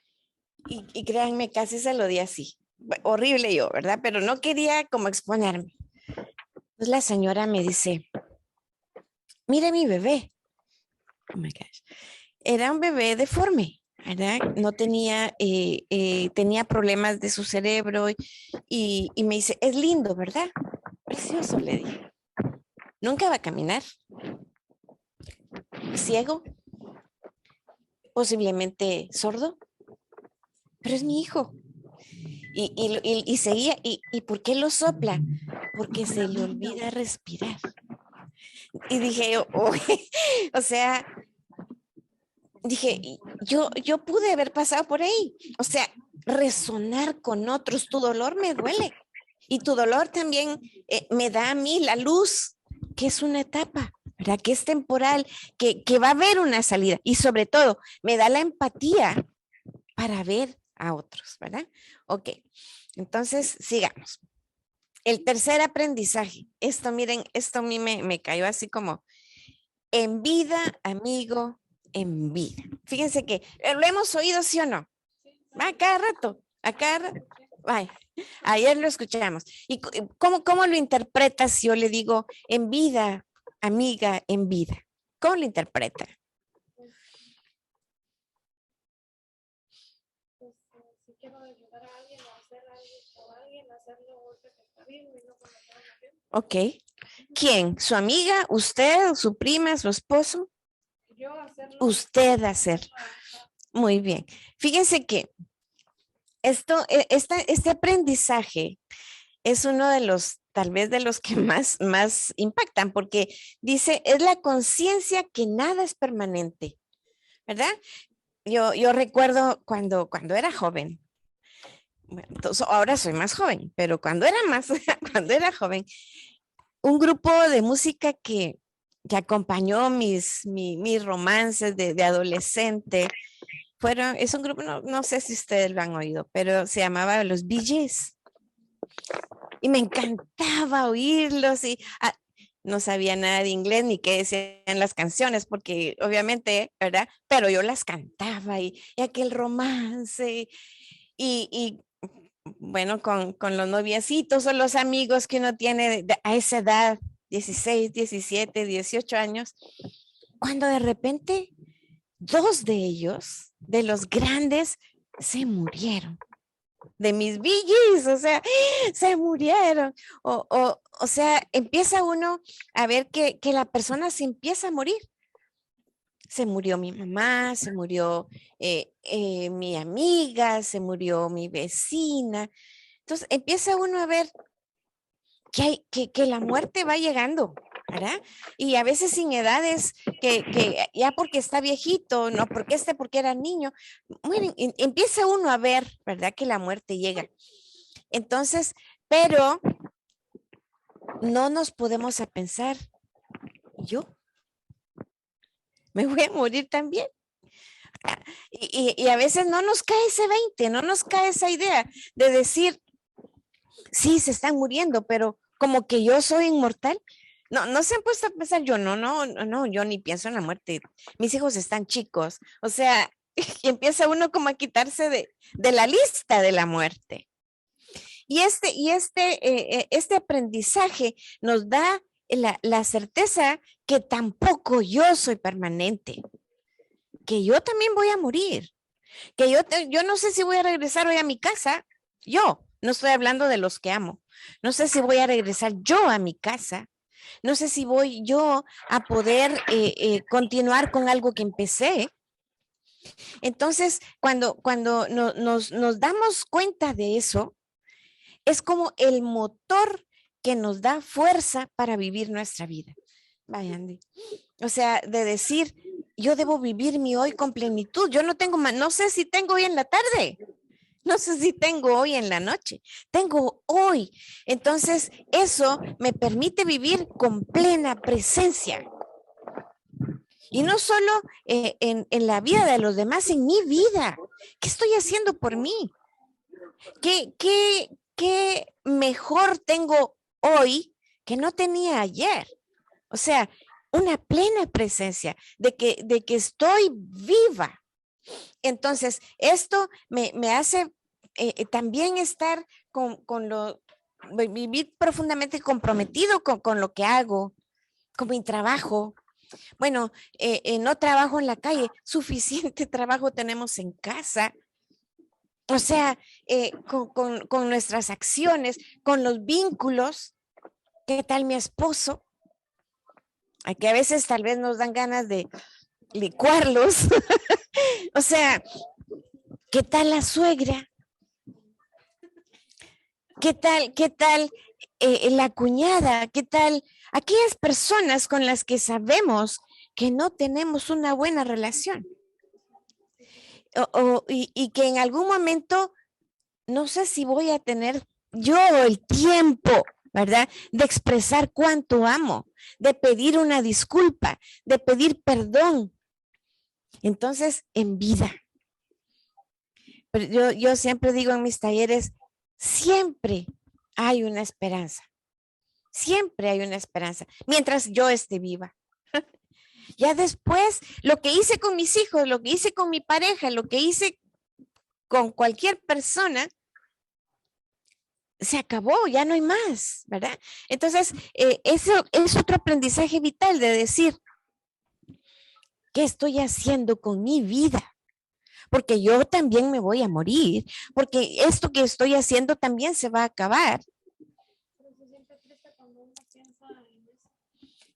B: y créanme, casi se lo di así. Horrible yo, ¿verdad? Pero no quería como exponerme. Entonces la señora me dice, mire mi bebé. Oh my gosh. Era un bebé deforme, ¿verdad? No tenía, tenía problemas de su cerebro y me dice, es lindo, ¿verdad? Precioso, le dije. Nunca va a caminar. Ciego, posiblemente sordo, pero es mi hijo. Y seguía, ¿y por qué lo sopla? Porque se le olvida respirar. Y dije, o sea, dije, yo pude haber pasado por ahí. O sea, resonar con otros, tu dolor me duele. Y tu dolor también me da a mí la luz, que es una etapa, ¿verdad? Que es temporal, que va a haber una salida. Y sobre todo, me da la empatía para ver a otros, ¿verdad? Ok, entonces sigamos. El tercer aprendizaje, esto miren, esto a mí me cayó así como en vida, amigo, en vida. Fíjense que lo hemos oído, ¿sí o no? Va a cada rato. Vaya, ayer lo escuchamos. ¿Y cómo lo interpretas si yo le digo en vida, amiga, en vida? ¿Cómo lo interpreta?
D: Pues, si quiero ayudar a alguien o hacer algo por alguien, hacerlo ahorita que está vivo y no cuando ya no vivo.
B: Ok. ¿Quién? ¿Su amiga? ¿Usted? ¿Su prima? ¿Su esposo?
D: Yo hacerlo.
B: Usted hacerlo. Muy bien. Fíjense que este aprendizaje es uno de los, tal vez de los que más impactan, porque dice, es la conciencia que nada es permanente, ¿verdad? Yo recuerdo cuando era joven, bueno, entonces ahora soy más joven, pero cuando era cuando era joven, un grupo de música que acompañó mis romances de adolescente, es un grupo, no sé si ustedes lo han oído, pero se llamaba los Bee Gees. Y me encantaba oírlos y no sabía nada de inglés ni qué decían las canciones, porque obviamente, ¿verdad? Pero yo las cantaba y aquel romance y bueno, con los noviecitos o los amigos que uno tiene a esa edad, 16, 17, 18 años, cuando de repente 2 de ellos, de los grandes, se murieron. De mis Bee Gees, o sea, se murieron. O sea, empieza uno a ver que la persona se empieza a morir. Se murió mi mamá, se murió mi amiga, se murió mi vecina. Entonces empieza uno a ver que la muerte va llegando, ¿verdad? Y a veces sin edades, que ya porque está viejito, no porque era niño, bueno, empieza uno a ver, ¿verdad? Que la muerte llega. Entonces, pero no nos podemos a pensar, yo me voy a morir también. Y a veces no nos cae ese 20, no nos cae esa idea de decir, sí, se están muriendo, pero como que yo soy inmortal. No, no se han puesto a pensar, no, yo ni pienso en la muerte. Mis hijos están chicos. O sea, y empieza uno como a quitarse de la lista de la muerte. Y este aprendizaje nos da la certeza que tampoco yo soy permanente, que yo también voy a morir, que yo no sé si voy a regresar hoy a mi casa. Yo no estoy hablando de los que amo. No sé si voy a regresar yo a mi casa. No sé si voy yo a poder continuar con algo que empecé. Entonces, cuando nos damos cuenta de eso, es como el motor que nos da fuerza para vivir nuestra vida. Vaya, Andy. O sea, de decir, yo debo vivir mi hoy con plenitud. Yo no tengo más, no sé si tengo hoy en la tarde. No sé si tengo hoy en la noche, tengo hoy. Entonces, eso me permite vivir con plena presencia. Y no solo en la vida de los demás, en mi vida. ¿Qué estoy haciendo por mí? ¿Qué mejor tengo hoy que no tenía ayer? O sea, una plena presencia de que estoy viva. Entonces, esto me hace también estar vivir profundamente comprometido con lo que hago, con mi trabajo. Bueno, no trabajo en la calle, suficiente trabajo tenemos en casa. O sea, con nuestras acciones, con los vínculos. ¿Qué tal mi esposo? Que a veces tal vez nos dan ganas de licuarlos. O sea, ¿qué tal la suegra? ¿Qué tal la cuñada? ¿Qué tal aquellas personas con las que sabemos que no tenemos una buena relación? Y que en algún momento, no sé si voy a tener yo el tiempo, ¿verdad? De expresar cuánto amo, de pedir una disculpa, de pedir perdón. Entonces, en vida. Pero yo siempre digo en mis talleres, siempre hay una esperanza. Siempre hay una esperanza, mientras yo esté viva. Ya después, lo que hice con mis hijos, lo que hice con mi pareja, lo que hice con cualquier persona, se acabó, ya no hay más, ¿verdad? Entonces, eso es otro aprendizaje vital de decir, ¿qué estoy haciendo con mi vida? Porque yo también me voy a morir, porque esto que estoy haciendo también se va a acabar.
D: Pero se siente triste cuando uno piensa en eso.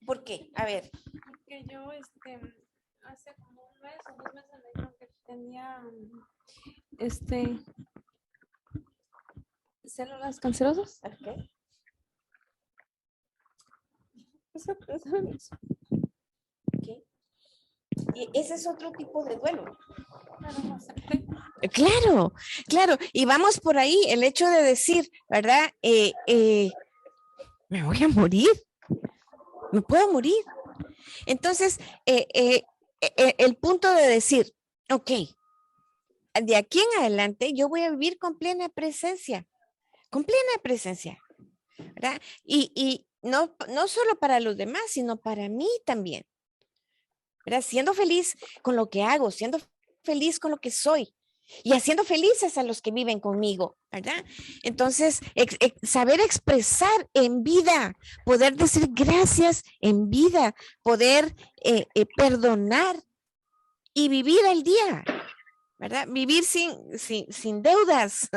B: ¿Por qué? A ver.
D: Porque yo, hace como un mes o 2 meses me dijeron que tenía, células cancerosas.
B: Okay.
D: Eso.
B: Okay. Y ese es otro tipo de duelo.
D: Pero no acepté.
B: Claro. Y vamos por ahí, el hecho de decir, ¿verdad? Me voy a morir. Me puedo morir. Entonces, el punto de decir, ok, de aquí en adelante yo voy a vivir con plena presencia, ¿verdad? Y no solo para los demás, sino para mí también, ¿verdad? Siendo feliz con lo que hago, siendo feliz con lo que soy y haciendo felices a los que viven conmigo, ¿verdad? Entonces, saber expresar en vida, poder decir gracias en vida, poder perdonar y vivir el día, ¿verdad? Vivir sin deudas.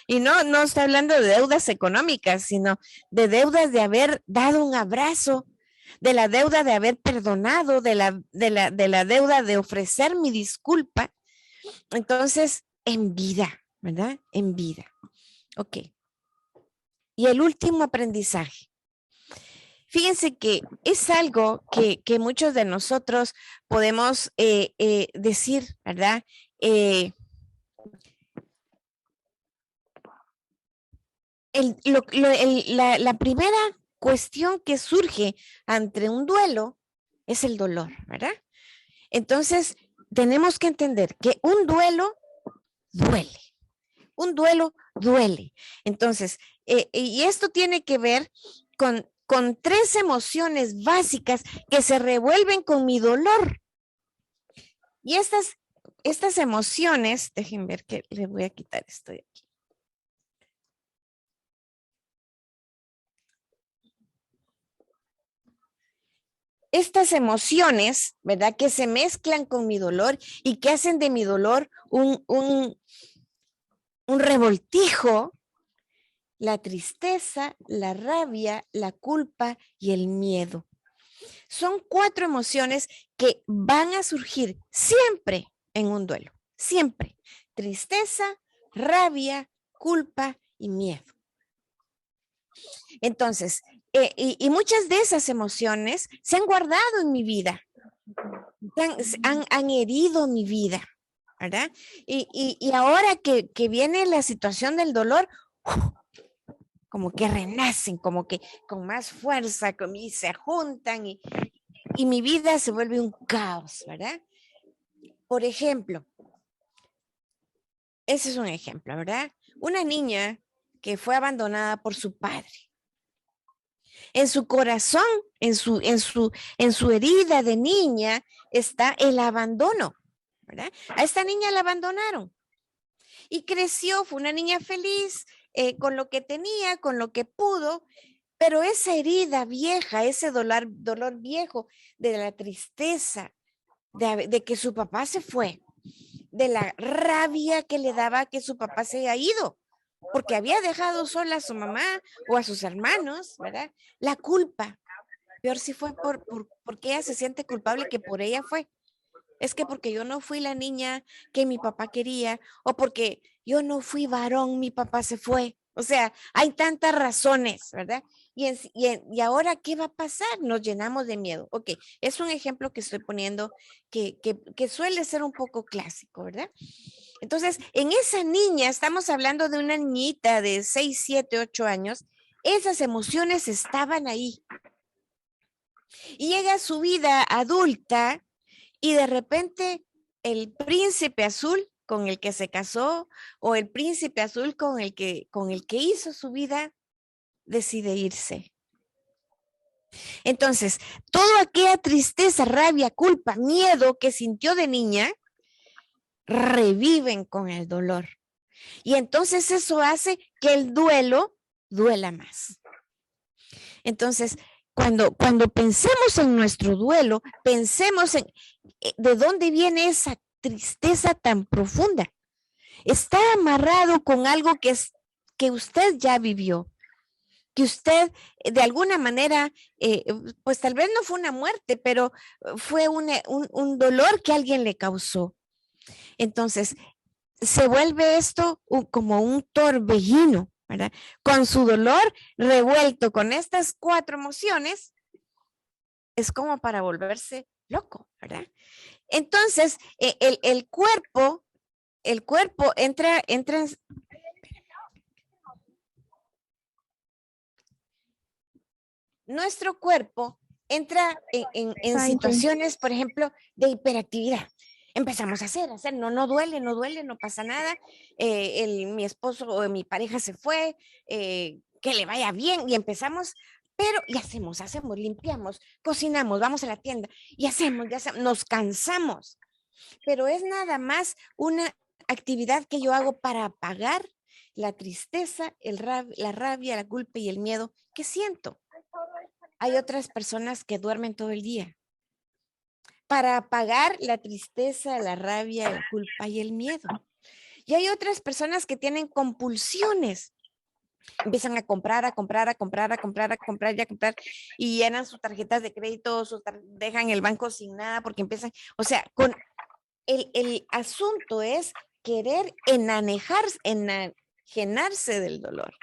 B: Y no estoy hablando de deudas económicas, sino de deudas de haber dado un abrazo, de la deuda de haber perdonado, de la deuda de ofrecer mi disculpa. Entonces, en vida, ¿verdad? En vida. Ok. Y el último aprendizaje. Fíjense que es algo que muchos de nosotros podemos decir, ¿verdad? La primera cuestión que surge ante un duelo es el dolor, ¿verdad? Entonces, tenemos que entender que un duelo duele. Un duelo duele. Entonces, y esto tiene que ver con tres emociones básicas que se revuelven con mi dolor. Y estas emociones, dejen ver que le voy a quitar esto de aquí. Estas emociones, ¿verdad? Que se mezclan con mi dolor y que hacen de mi dolor un revoltijo, la tristeza, la rabia, la culpa y el miedo. Son 4 emociones que van a surgir siempre en un duelo, siempre. Tristeza, rabia, culpa y miedo. Entonces, y muchas de esas emociones se han guardado en mi vida, han herido mi vida, ¿verdad? Y ahora que viene la situación del dolor, como que renacen, como que con más fuerza, y se juntan y mi vida se vuelve un caos, ¿verdad? Por ejemplo, ese es un ejemplo, ¿verdad? Una niña que fue abandonada por su padre. En su corazón, en su herida de niña está el abandono, ¿verdad? A esta niña la abandonaron y creció, fue una niña feliz con lo que tenía, con lo que pudo, pero esa herida vieja, ese dolor viejo de la tristeza, de que su papá se fue, de la rabia que le daba que su papá se haya ido, porque había dejado sola a su mamá o a sus hermanos, ¿verdad? La culpa, peor si fue porque ella se siente culpable que por ella fue. Es que porque yo no fui la niña que mi papá quería, o porque yo no fui varón, mi papá se fue. O sea, hay tantas razones, ¿verdad? Y ahora, ¿qué va a pasar? Nos llenamos de miedo. Ok, es un ejemplo que estoy poniendo que suele ser un poco clásico, ¿verdad? Entonces, en esa niña, estamos hablando de una niñita de 6, 7, 8 años, esas emociones estaban ahí. Y llega a su vida adulta y de repente el príncipe azul con el que se casó o el príncipe azul con el que hizo su vida decide irse. Entonces, toda aquella tristeza, rabia, culpa, miedo que sintió de niña, reviven con el dolor. Y entonces eso hace que el duelo duela más. Entonces, cuando pensemos en nuestro duelo, pensemos en de dónde viene esa tristeza tan profunda. Está amarrado con algo que usted ya vivió, que usted de alguna manera, pues tal vez no fue una muerte, pero fue un dolor que alguien le causó. Entonces, se vuelve esto como un torbellino, ¿verdad? Con su dolor revuelto con estas 4 emociones, es como para volverse loco, ¿verdad? Entonces, el cuerpo entra nuestro cuerpo entra en situaciones, por ejemplo, de hiperactividad. Empezamos a hacer, no duele, no pasa nada. Mi esposo o mi pareja se fue, que le vaya bien y empezamos, pero y hacemos, limpiamos, cocinamos, vamos a la tienda y hacemos, nos cansamos. Pero es nada más una actividad que yo hago para apagar la tristeza, la rabia, la culpa y el miedo que siento. Hay otras personas que duermen todo el día para apagar la tristeza, la rabia, la culpa y el miedo. Y hay otras personas que tienen compulsiones. Empiezan a comprar y llenan sus tarjetas de crédito, dejan el banco sin nada porque empiezan, o sea, el asunto es querer enajenarse del dolor.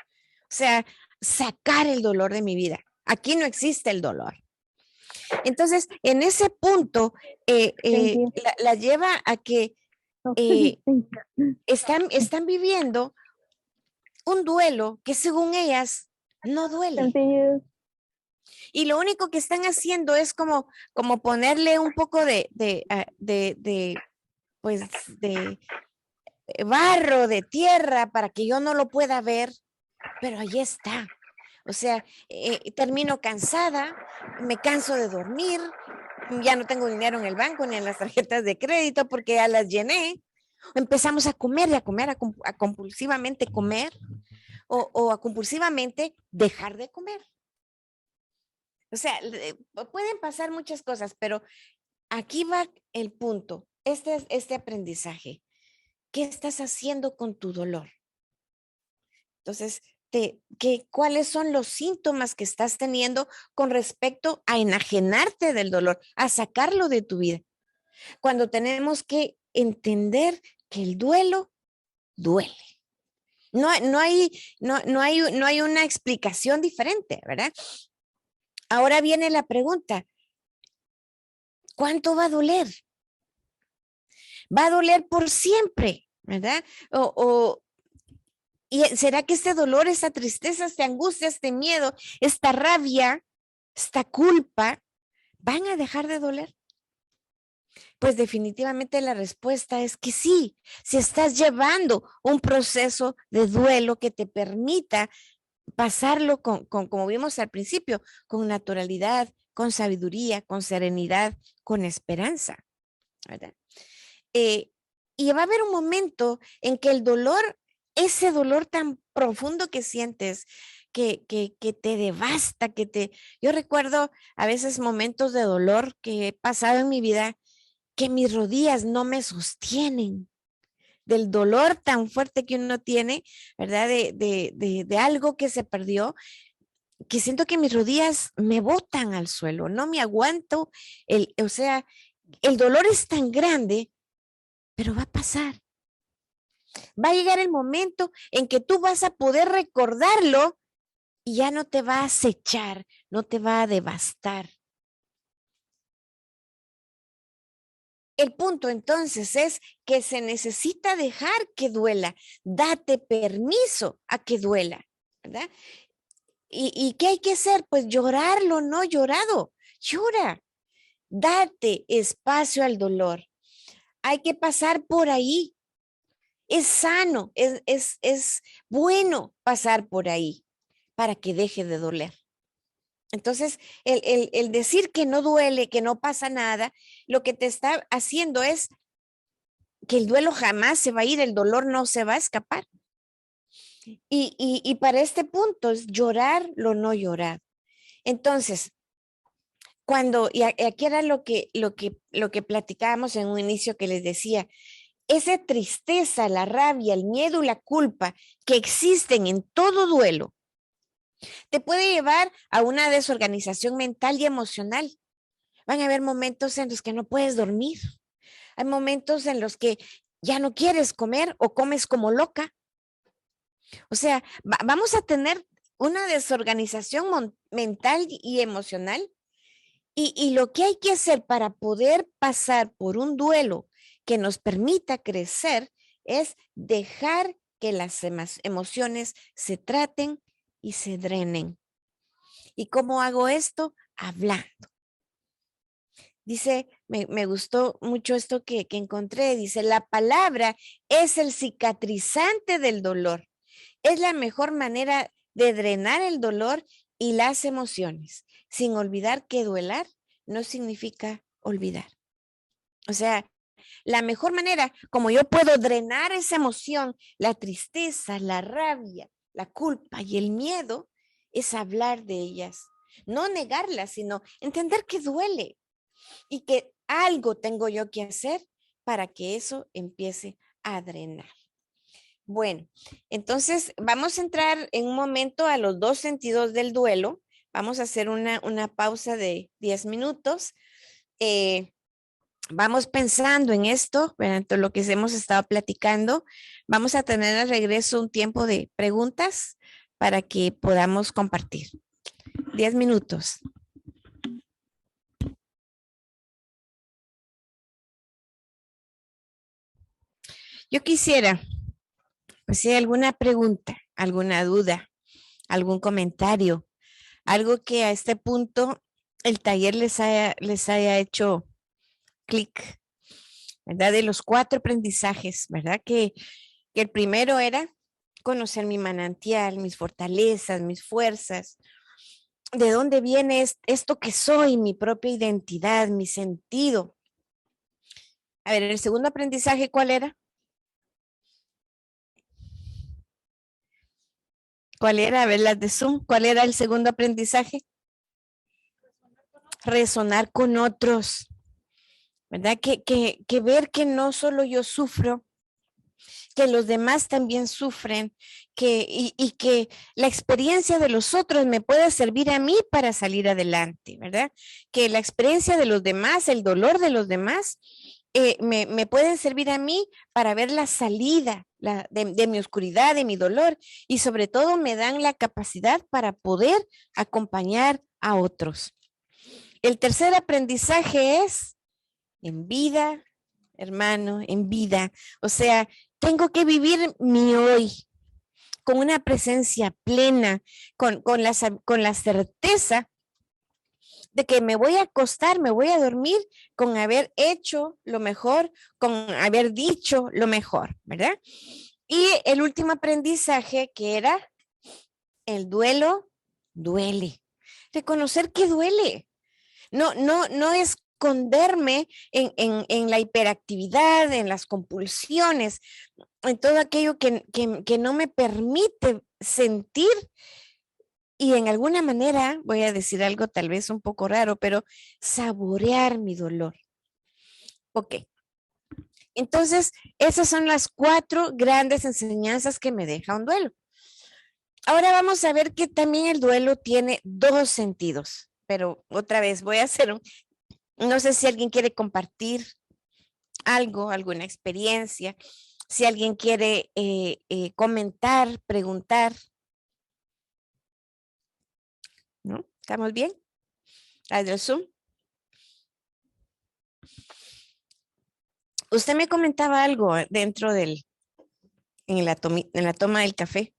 B: O sea, sacar el dolor de mi vida. Aquí no existe el dolor. Entonces, en ese punto, la lleva a que están viviendo un duelo que según ellas no duele. Y lo único que están haciendo es como ponerle un poco de pues de barro, de tierra, para que yo no lo pueda ver, pero ahí está. O sea, termino cansada, me canso de dormir, ya no tengo dinero en el banco ni en las tarjetas de crédito porque ya las llené. Empezamos a comer y a comer, a compulsivamente comer o a compulsivamente dejar de comer. O sea, pueden pasar muchas cosas, pero aquí va el punto, este aprendizaje. ¿Qué estás haciendo con tu dolor? Entonces, ¿cuáles son los síntomas que estás teniendo con respecto a enajenarte del dolor, a sacarlo de tu vida? Cuando tenemos que entender que el duelo duele. No hay una explicación diferente, ¿verdad? Ahora viene la pregunta, ¿cuánto va a doler? Va a doler por siempre, ¿verdad? ¿Y será que este dolor, esta tristeza, esta angustia, este miedo, esta rabia, esta culpa, van a dejar de doler? Pues definitivamente la respuesta es que sí, si estás llevando un proceso de duelo que te permita pasarlo como vimos al principio, con naturalidad, con sabiduría, con serenidad, con esperanza, ¿verdad? Y va a haber un momento en que el dolor, ese dolor tan profundo que sientes, que te devasta, yo recuerdo a veces momentos de dolor que he pasado en mi vida, que mis rodillas no me sostienen, del dolor tan fuerte que uno tiene, ¿verdad? De algo que se perdió, que siento que mis rodillas me botan al suelo, no me aguanto, o sea, el dolor es tan grande, pero va a pasar. Va a llegar el momento en que tú vas a poder recordarlo y ya no te va a acechar, no te va a devastar. El punto entonces es que se necesita dejar que duela. Date permiso a que duela, ¿verdad? ¿Y qué hay que hacer? Pues llorarlo, no llorado. Llora. Date espacio al dolor. Hay que pasar por ahí. Es sano, es bueno pasar por ahí para que deje de doler. Entonces, el decir que no duele, que no pasa nada, lo que te está haciendo es que el duelo jamás se va a ir, el dolor no se va a escapar. Y para este punto es llorar lo no llorar. Entonces, y aquí era lo que platicábamos en un inicio que les decía, esa tristeza, la rabia, el miedo y la culpa que existen en todo duelo, te puede llevar a una desorganización mental y emocional. Van a haber momentos en los que no puedes dormir. Hay momentos en los que ya no quieres comer o comes como loca. O sea, vamos a tener una desorganización mental y emocional. Y lo que hay que hacer para poder pasar por un duelo que nos permita crecer es dejar que las emociones se traten y se drenen. ¿Y cómo hago esto? Hablando. Dice, me gustó mucho esto que encontré. Dice, la palabra es el cicatrizante del dolor. Es la mejor manera de drenar el dolor y las emociones, sin olvidar que duelar no significa olvidar. O sea, la mejor manera como yo puedo drenar esa emoción, la tristeza, la rabia, la culpa y el miedo, es hablar de ellas. No negarlas, sino entender que duele y que algo tengo yo que hacer para que eso empiece a drenar. Bueno, entonces vamos a entrar en un momento a los dos sentidos del duelo. Vamos a hacer una pausa de 10 minutos. Vamos pensando en esto, todo lo que hemos estado platicando. Vamos a tener al regreso un tiempo de preguntas para que podamos compartir. 10 minutos. Yo quisiera, pues si hay alguna pregunta, alguna duda, algún comentario, algo que a este punto el taller les haya hecho clic, ¿verdad? De los 4 aprendizajes, ¿verdad? Que el primero era conocer mi manantial, mis fortalezas, mis fuerzas, de dónde viene esto que soy, mi propia identidad, mi sentido. A ver, el segundo aprendizaje, ¿cuál era? ¿Cuál era? A ver, las de Zoom, ¿cuál era el segundo aprendizaje? Resonar con otros, ¿verdad? Que ver que no solo yo sufro, que los demás también sufren, y que la experiencia de los otros me puede servir a mí para salir adelante, ¿verdad? Que la experiencia de los demás, el dolor de los demás, me pueden servir a mí para ver la salida de mi oscuridad, de mi dolor, y sobre todo me dan la capacidad para poder acompañar a otros. El tercer aprendizaje es en vida, hermano, en vida. O sea, tengo que vivir mi hoy con una presencia plena, con la certeza de que me voy a acostar, me voy a dormir con haber hecho lo mejor, con haber dicho lo mejor, ¿verdad? Y el último aprendizaje que era el duelo, duele. Reconocer que duele. No esconderme en la hiperactividad, en las compulsiones, en todo aquello que no me permite sentir y en alguna manera, voy a decir algo tal vez un poco raro, pero saborear mi dolor. Ok. Entonces, esas son las 4 grandes enseñanzas que me deja un duelo. Ahora vamos a ver que también el duelo tiene 2 sentidos, pero otra vez voy a hacer no sé si alguien quiere compartir algo, alguna experiencia, si alguien quiere comentar, preguntar. ¿No? ¿Estamos bien? ¿Al Zoom? Usted me comentaba algo dentro en la toma del café.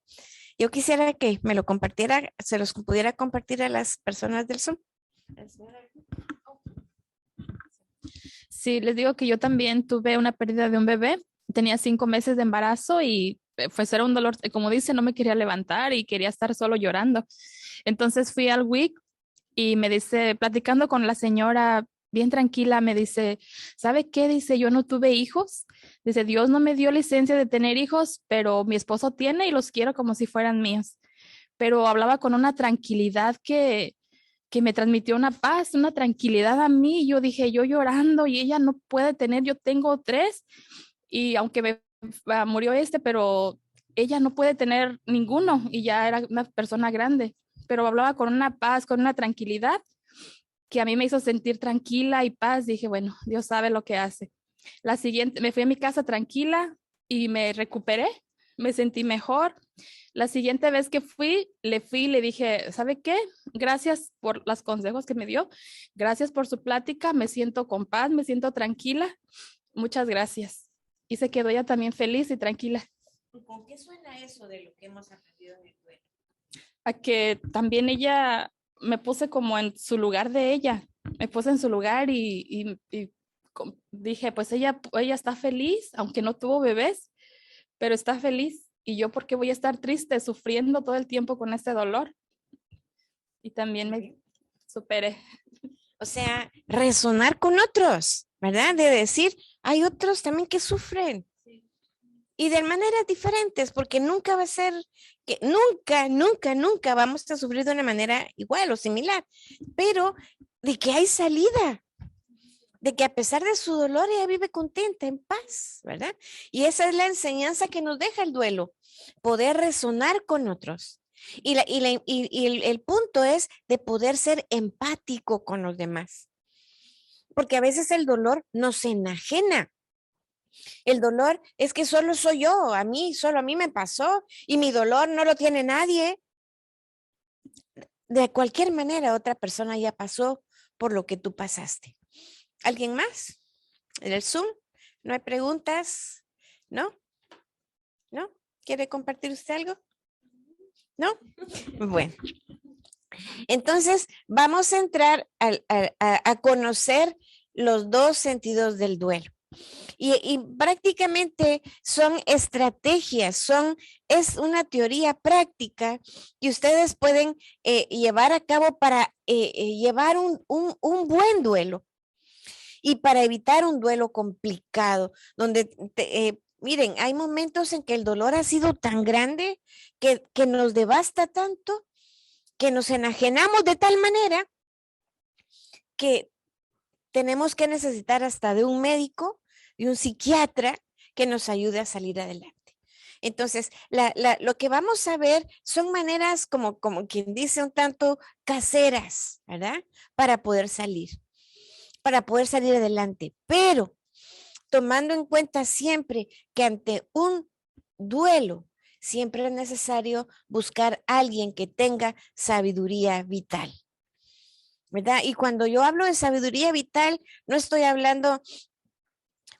B: Yo quisiera que me lo compartiera, se los pudiera compartir a las personas del Zoom.
C: Sí, les digo que yo también tuve una pérdida de un bebé. Tenía 5 meses de embarazo y pues era un dolor, como dice, no me quería levantar y quería estar solo llorando. Entonces fui al WIC y me dice, platicando con la señora bien tranquila, me dice, ¿sabe qué? Dice, yo no tuve hijos. Dice, Dios no me dio licencia de tener hijos, pero mi esposo tiene y los quiero como si fueran míos. Pero hablaba con una tranquilidad que me transmitió una paz, una tranquilidad a mí. Yo dije, yo llorando y ella no puede tener, yo tengo 3 y aunque murió pero ella no puede tener ninguno y ya era una persona grande, pero hablaba con una paz, con una tranquilidad que a mí me hizo sentir tranquila y paz. Dije, bueno, Dios sabe lo que hace. La siguiente, me fui a mi casa tranquila y me recuperé, me sentí mejor. La siguiente vez que fui y le dije, ¿sabe qué? Gracias por los consejos que me dio. Gracias por su plática. Me siento con paz, me siento tranquila. Muchas gracias. Y se quedó ella también feliz y tranquila.
B: ¿Con qué suena eso de lo que hemos aprendido en el duelo?
C: A que también ella, me puse como en su lugar de ella. Me puse en su lugar y dije, pues ella está feliz, aunque no tuvo bebés, pero está feliz. Y yo, ¿por qué voy a estar triste, sufriendo todo el tiempo con este dolor? Y también me superé.
B: O sea, resonar con otros, ¿verdad? De decir, hay otros también que sufren. Y de maneras diferentes, porque nunca va a ser, que nunca vamos a sufrir de una manera igual o similar, pero de que hay salida, de que a pesar de su dolor ella vive contenta, en paz, ¿verdad? Y esa es la enseñanza que nos deja el duelo, poder resonar con otros. Y el punto es de poder ser empático con los demás, porque a veces el dolor nos enajena. El dolor es que solo soy yo, solo a mí me pasó y mi dolor no lo tiene nadie. De cualquier manera, otra persona ya pasó por lo que tú pasaste. ¿Alguien más? ¿En el Zoom? ¿No hay preguntas? ¿No? ¿No? ¿Quiere compartir usted algo? ¿No? Bueno. Entonces, vamos a entrar a conocer los 2 sentidos del duelo. Y prácticamente son estrategias, es una teoría práctica que ustedes pueden llevar a cabo para llevar un buen duelo y para evitar un duelo complicado, donde, miren, hay momentos en que el dolor ha sido tan grande que nos devasta tanto, que nos enajenamos de tal manera que tenemos que necesitar hasta de un médico, de un psiquiatra que nos ayude a salir adelante. Entonces, lo que vamos a ver son maneras como quien dice un tanto caseras, ¿verdad? Para poder salir adelante. Pero tomando en cuenta siempre que ante un duelo, siempre es necesario buscar a alguien que tenga sabiduría vital, ¿verdad? Y cuando yo hablo de sabiduría vital, no estoy hablando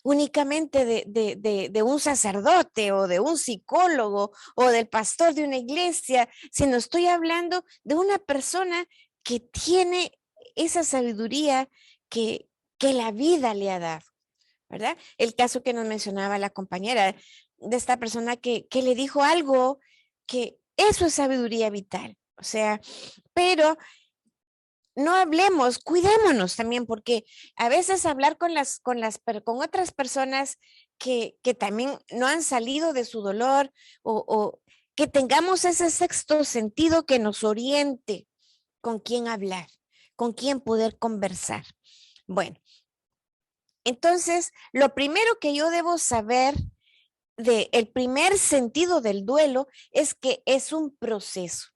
B: únicamente de un sacerdote o de un psicólogo o del pastor de una iglesia, sino estoy hablando de una persona que tiene esa sabiduría que la vida le ha dado, ¿verdad? El caso que nos mencionaba la compañera de esta persona que le dijo algo que eso es sabiduría vital, o sea, pero no hablemos, cuidémonos también, porque a veces hablar con otras personas que también no han salido de su dolor o que tengamos ese sexto sentido que nos oriente con quién hablar, con quién poder conversar. Bueno, entonces, lo primero que yo debo saber el primer sentido del duelo es que es un proceso.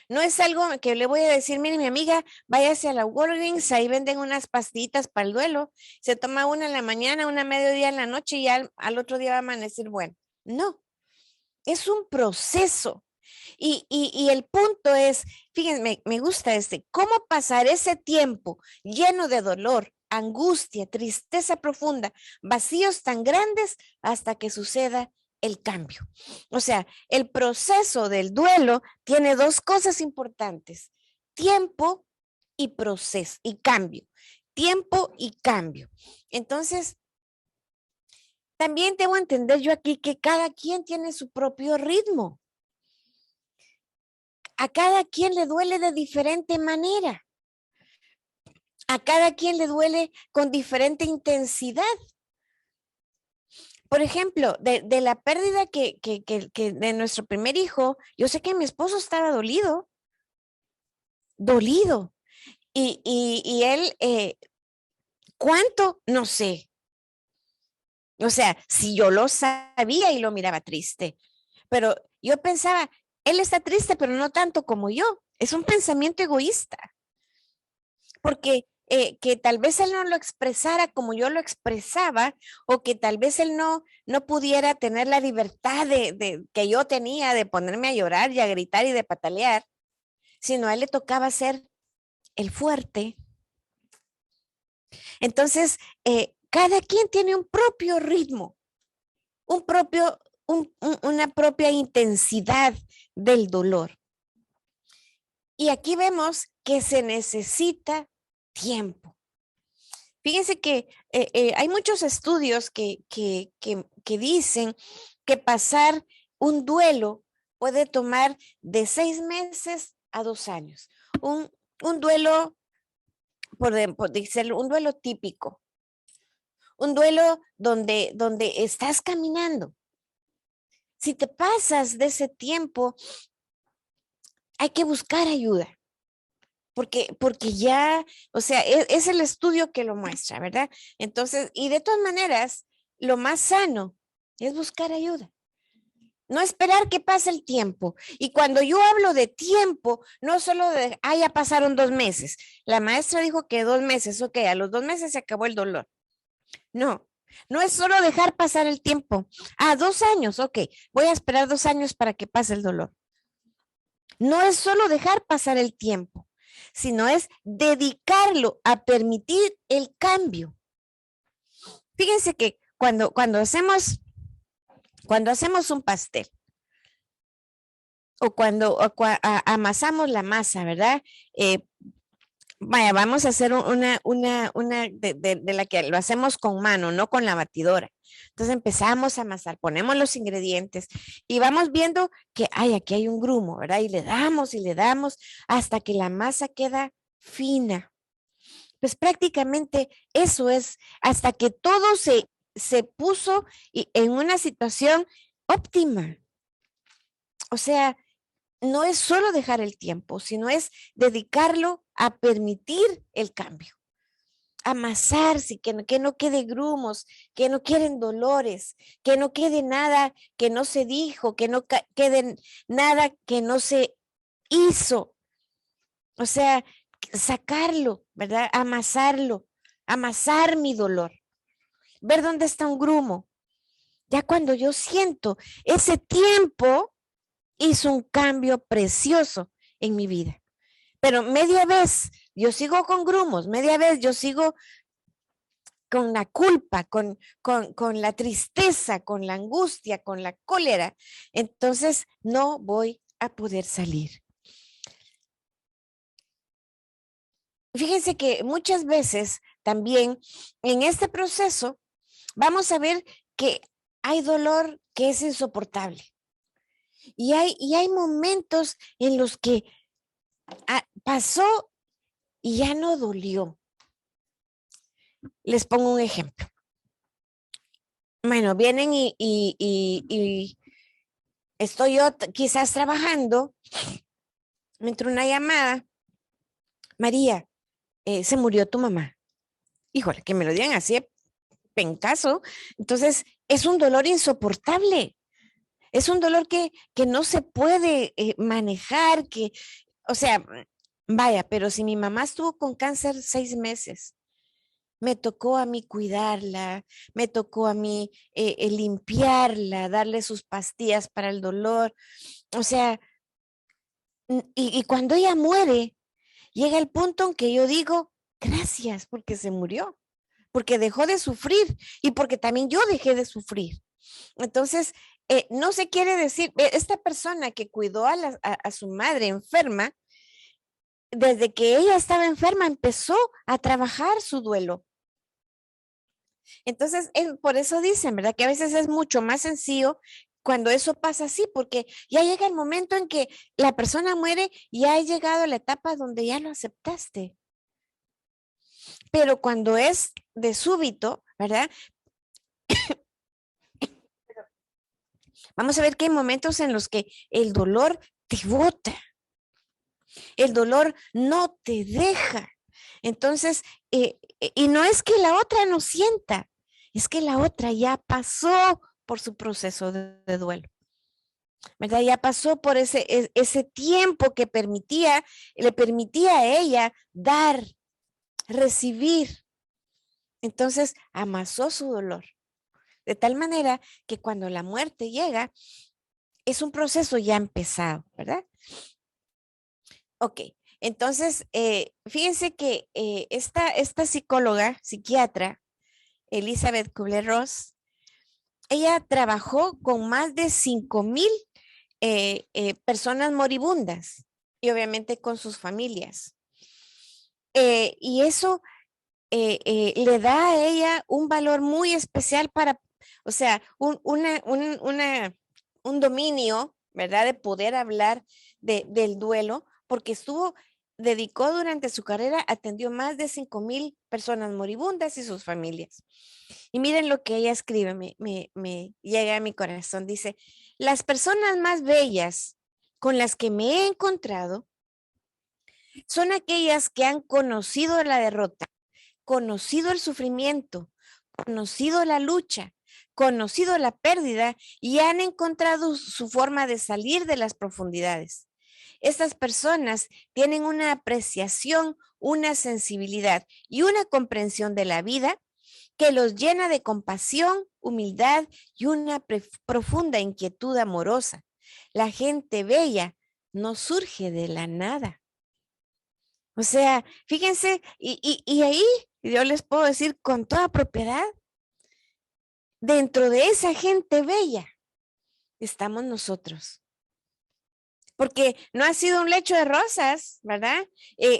B: No es algo que le voy a decir, mire, mi amiga, váyase a la Walgreens, ahí venden unas pastillitas para el duelo, se toma una en la mañana, una a mediodía en la noche y ya al otro día va a amanecer bueno. No, es un proceso. Y el punto es, fíjense, me gusta cómo pasar ese tiempo lleno de dolor, angustia, tristeza profunda, vacíos tan grandes hasta que suceda el cambio. O sea, el proceso del duelo tiene dos cosas importantes: tiempo y proceso y cambio. Tiempo y cambio. Entonces, también debo entender yo aquí que cada quien tiene su propio ritmo. A cada quien le duele de diferente manera. A cada quien le duele con diferente intensidad. Por ejemplo, de la pérdida que de nuestro primer hijo, yo sé que mi esposo estaba dolido. Y él, ¿cuánto? No sé. O sea, si yo lo sabía y lo miraba triste, pero yo pensaba, él está triste, pero no tanto como yo. Es un pensamiento egoísta. Porque que tal vez él no lo expresara como yo lo expresaba, o que tal vez él no pudiera tener la libertad que yo tenía de ponerme a llorar y a gritar y de patalear, sino a él le tocaba ser el fuerte. Entonces, cada quien tiene un propio ritmo, una propia intensidad del dolor. Y aquí vemos que se necesita tiempo. Fíjense que hay muchos estudios que dicen que pasar un duelo puede tomar de 6 meses a 2 años. Un duelo, por decirlo, un duelo típico. Un duelo donde estás caminando. Si te pasas de ese tiempo, hay que buscar ayuda. Porque ya, o sea, es el estudio que lo muestra, ¿verdad? Entonces, y de todas maneras, lo más sano es buscar ayuda. No esperar que pase el tiempo. Y cuando yo hablo de tiempo, no solo de, ya pasaron 2 meses. La maestra dijo que 2 meses, ok, a los 2 meses se acabó el dolor. No, no es solo dejar pasar el tiempo. 2 años, ok, voy a esperar 2 años para que pase el dolor. No es solo dejar pasar el tiempo, sino es dedicarlo a permitir el cambio. Fíjense que cuando hacemos un pastel o cuando amasamos la masa, ¿verdad? Vaya, vamos a hacer una de la que lo hacemos con mano, no con la batidora. Entonces empezamos a amasar, ponemos los ingredientes y vamos viendo que, ay, aquí hay un grumo, ¿verdad? Y le damos hasta que la masa queda fina. Pues prácticamente eso es, hasta que todo se puso en una situación óptima. O sea, no es solo dejar el tiempo, sino es dedicarlo a permitir el cambio. Amasarse, que no quede grumos, que no queden dolores, que no quede nada que no se dijo, que no quede nada que no se hizo. O sea, sacarlo, ¿verdad? Amasarlo, amasar mi dolor. Ver dónde está un grumo. Ya cuando yo siento ese tiempo, hizo un cambio precioso en mi vida. Pero media vez yo sigo con grumos, media vez yo sigo con la culpa, con la tristeza, con la angustia, con la cólera. Entonces no voy a poder salir. Fíjense que muchas veces también en este proceso vamos a ver que hay dolor que es insoportable. Y hay momentos en los que pasó y ya no dolió. Les pongo un ejemplo. Bueno, vienen y estoy yo quizás trabajando, me entró una llamada. María, se murió tu mamá. Híjole, que me lo digan así, pencazo. Entonces, es un dolor insoportable. Es un dolor que no se puede manejar, o sea, vaya, pero si mi mamá estuvo con cáncer 6 meses, me tocó a mí cuidarla, me tocó a mí limpiarla, darle sus pastillas para el dolor. O sea, y cuando ella muere, llega el punto en que yo digo, gracias porque se murió, porque dejó de sufrir y porque también yo dejé de sufrir. Entonces, no se quiere decir, esta persona que cuidó a su madre enferma, desde que ella estaba enferma, empezó a trabajar su duelo. Entonces, por eso dicen, ¿verdad? Que a veces es mucho más sencillo cuando eso pasa así, porque ya llega el momento en que la persona muere y ha llegado a la etapa donde ya lo aceptaste. Pero cuando es de súbito, ¿verdad? Vamos a ver que hay momentos en los que el dolor te bota. El dolor no te deja. Entonces, y no es que la otra no sienta, es que la otra ya pasó por su proceso de duelo, ¿verdad? Ya pasó por ese tiempo que le permitía a ella dar, recibir. Entonces, amasó su dolor. De tal manera que cuando la muerte llega, es un proceso ya empezado, ¿verdad? Ok, entonces, fíjense que esta psicóloga, psiquiatra, Elizabeth Kubler-Ross, ella trabajó con más de 5,000 personas moribundas y obviamente con sus familias. Y eso le da a ella un valor muy especial o sea, un dominio, ¿verdad? De poder hablar del duelo, porque dedicó durante su carrera, atendió más de 5,000 personas moribundas y sus familias. Y miren lo que ella escribe, me llega a mi corazón. Dice, las personas más bellas con las que me he encontrado son aquellas que han conocido la derrota, conocido el sufrimiento, conocido la lucha, conocido la pérdida y han encontrado su forma de salir de las profundidades. Estas personas tienen una apreciación, una sensibilidad y una comprensión de la vida que los llena de compasión, humildad y una profunda inquietud amorosa. La gente bella no surge de la nada. O sea, fíjense, y ahí yo les puedo decir con toda propiedad, dentro de esa gente bella estamos nosotros. porque no ha sido un lecho de rosas, ¿verdad?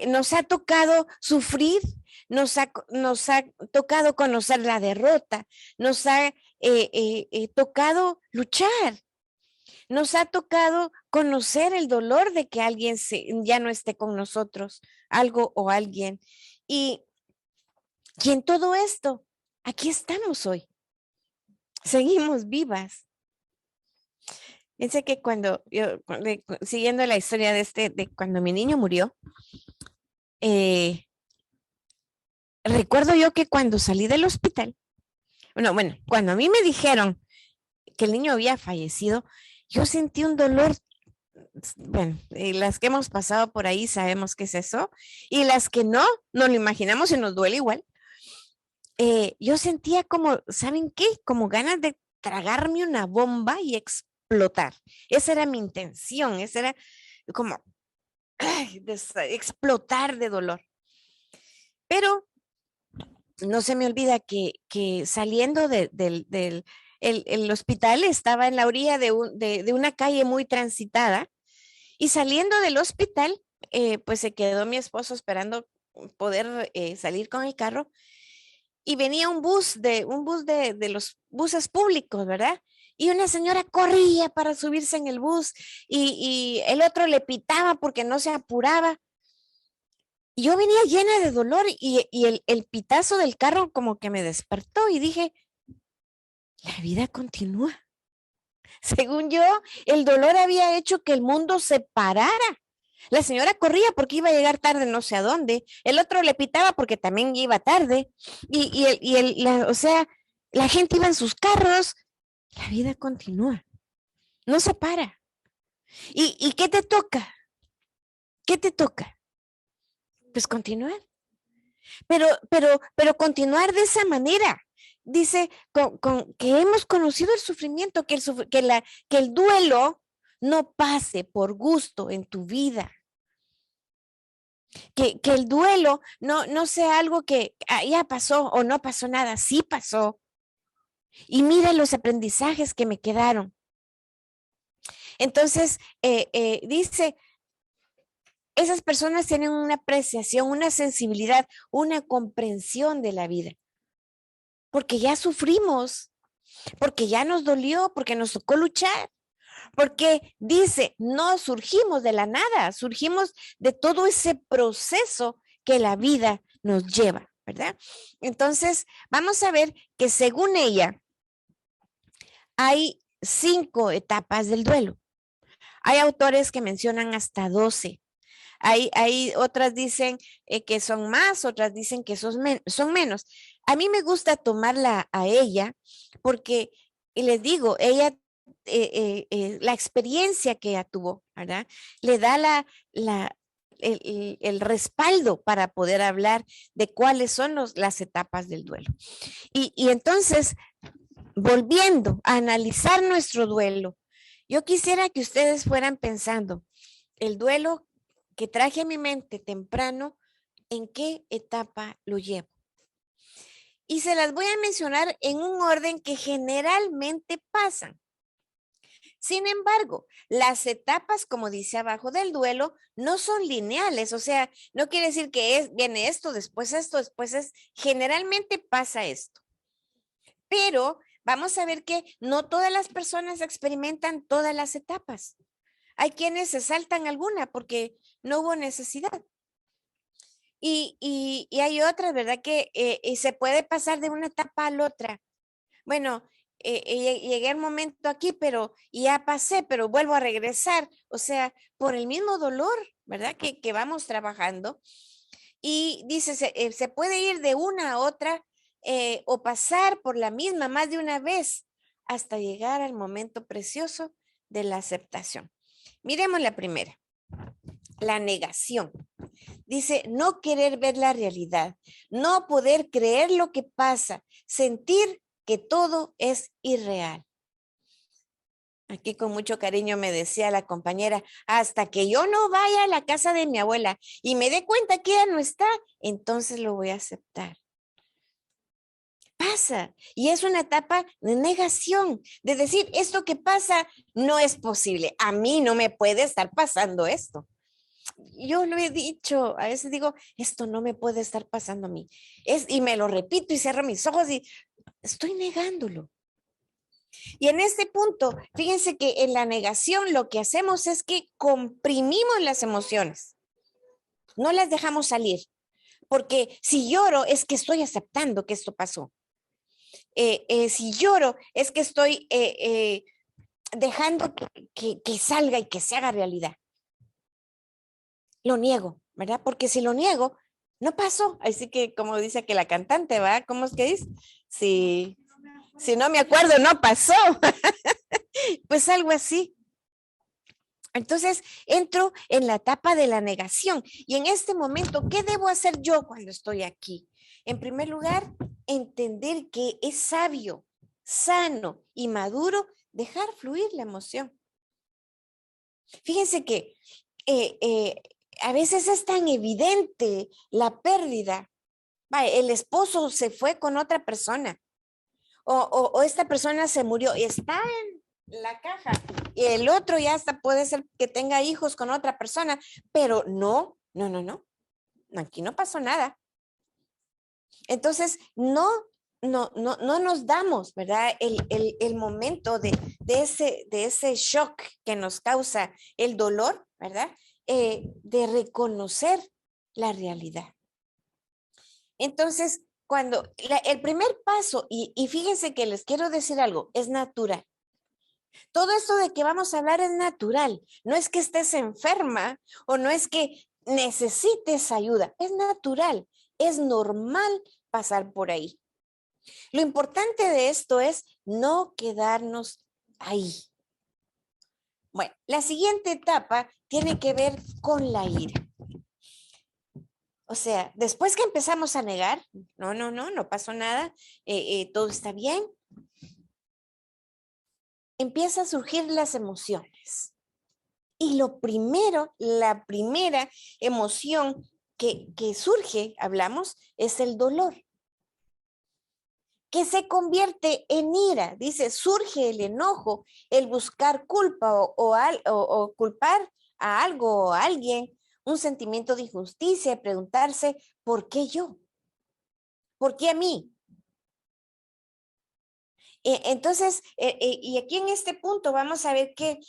B: Nos ha tocado sufrir, nos ha tocado conocer la derrota, nos ha tocado luchar, nos ha tocado conocer el dolor de que alguien ya no esté con nosotros, algo o alguien. Y en todo esto, aquí estamos hoy. Seguimos vivas. Pensé que cuando yo, siguiendo la historia de cuando mi niño murió, recuerdo yo que cuando salí del hospital, bueno, cuando a mí me dijeron que el niño había fallecido, yo sentí un dolor. Bueno, y las que hemos pasado por ahí sabemos qué es eso, y las que no lo imaginamos y nos duele igual. Yo sentía como, ¿saben qué? Como ganas de tragarme una bomba y explotar. Esa era mi intención, esa era como explotar de dolor. Pero no se me olvida que saliendo el hospital estaba en la orilla de una calle muy transitada, y saliendo del hospital, pues se quedó mi esposo esperando poder salir con el carro, y venía un bus de los buses públicos, ¿verdad? Y una señora corría para subirse en el bus, y el otro le pitaba porque no se apuraba. Y yo venía llena de dolor, y el pitazo del carro como que me despertó y dije, la vida continúa. Según yo, el dolor había hecho que el mundo se parara. La señora corría porque iba a llegar tarde no sé a dónde. El otro le pitaba porque también iba tarde. O sea, la gente iba en sus carros. La vida continúa. No se para. ¿Y qué te toca? ¿Qué te toca? Pues continuar. Pero continuar de esa manera. Dice que hemos conocido el sufrimiento, que el duelo no pase por gusto en tu vida. Que el duelo no sea algo que ya pasó o no pasó nada, sí pasó. Y mira los aprendizajes que me quedaron. Entonces, dice, esas personas tienen una apreciación, una sensibilidad, una comprensión de la vida. Porque ya sufrimos, porque ya nos dolió, porque nos tocó luchar. Porque dice, no surgimos de la nada, surgimos de todo ese proceso que la vida nos lleva, ¿verdad? Entonces, vamos a ver que según ella, hay 5 etapas del duelo. Hay autores que mencionan hasta 12. Hay otras dicen que son más, otras dicen que son menos. A mí me gusta tomarla a ella porque, y les digo, ella la experiencia que ella tuvo, ¿verdad? Le da el respaldo para poder hablar de cuáles son las etapas del duelo. Y entonces, volviendo a analizar nuestro duelo, yo quisiera que ustedes fueran pensando, el duelo que traje a mi mente temprano, ¿en qué etapa lo llevo? Y se las voy a mencionar en un orden que generalmente pasan. Sin embargo, las etapas, como dice abajo del duelo, no son lineales, o sea, no quiere decir que viene esto, después generalmente pasa esto. Pero vamos a ver que no todas las personas experimentan todas las etapas. Hay quienes se saltan alguna porque no hubo necesidad. Y hay otras, ¿verdad? Que se puede pasar de una etapa a la otra. Bueno, llegué al momento aquí, pero ya pasé, pero vuelvo a regresar. O sea, por el mismo dolor, ¿verdad? Que vamos trabajando. Y dice, se puede ir de una a otra o pasar por la misma más de una vez hasta llegar al momento precioso de la aceptación. Miremos la primera, la negación. Dice, no querer ver la realidad, no poder creer lo que pasa, sentir que todo es irreal. Aquí con mucho cariño me decía la compañera, hasta que yo no vaya a la casa de mi abuela y me dé cuenta que ella no está, entonces lo voy a aceptar. pasa. Y es una etapa de negación, de decir, esto que pasa no es posible. A mí no me puede estar pasando esto. Yo lo he dicho, a veces digo, esto no me puede estar pasando a mí. Y me lo repito y cierro mis ojos y estoy negándolo. Y en este punto, fíjense que en la negación lo que hacemos es que comprimimos las emociones. No las dejamos salir. Porque si lloro es que estoy aceptando que esto pasó. Si lloro es que estoy dejando que salga y que se haga realidad. Lo niego, ¿verdad? Porque si lo niego, no pasó. Así que como dice que la cantante, ¿va? ¿Cómo es que dice? Si no me acuerdo, no pasó. Pues algo así. Entonces entro en la etapa de la negación. Y en este momento, ¿qué debo hacer yo cuando estoy aquí? En primer lugar, entender que es sabio, sano y maduro dejar fluir la emoción. Fíjense que a veces es tan evidente la pérdida. El esposo se fue con otra persona o esta persona se murió y está en la caja y el otro ya hasta puede ser que tenga hijos con otra persona, pero no, aquí no pasó nada. Entonces, no nos damos, ¿verdad? El momento de ese shock que nos causa el dolor, ¿verdad? De reconocer la realidad. Entonces, cuando el primer paso, y fíjense que les quiero decir algo, es natural. Todo esto de que vamos a hablar es natural. No es que estés enferma o no es que necesites ayuda. Es natural, es normal pasar por ahí. Lo importante de esto es no quedarnos ahí. Bueno, la siguiente etapa tiene que ver con la ira. O sea, después que empezamos a negar, no pasó nada, todo está bien, empieza a surgir las emociones. Y la primera emoción que surge, hablamos, es el dolor, que se convierte en ira. Dice, surge el enojo, el buscar culpa o culpar a algo o a alguien, un sentimiento de injusticia, preguntarse, ¿por qué yo? ¿Por qué a mí? Entonces, y aquí en este punto vamos a ver que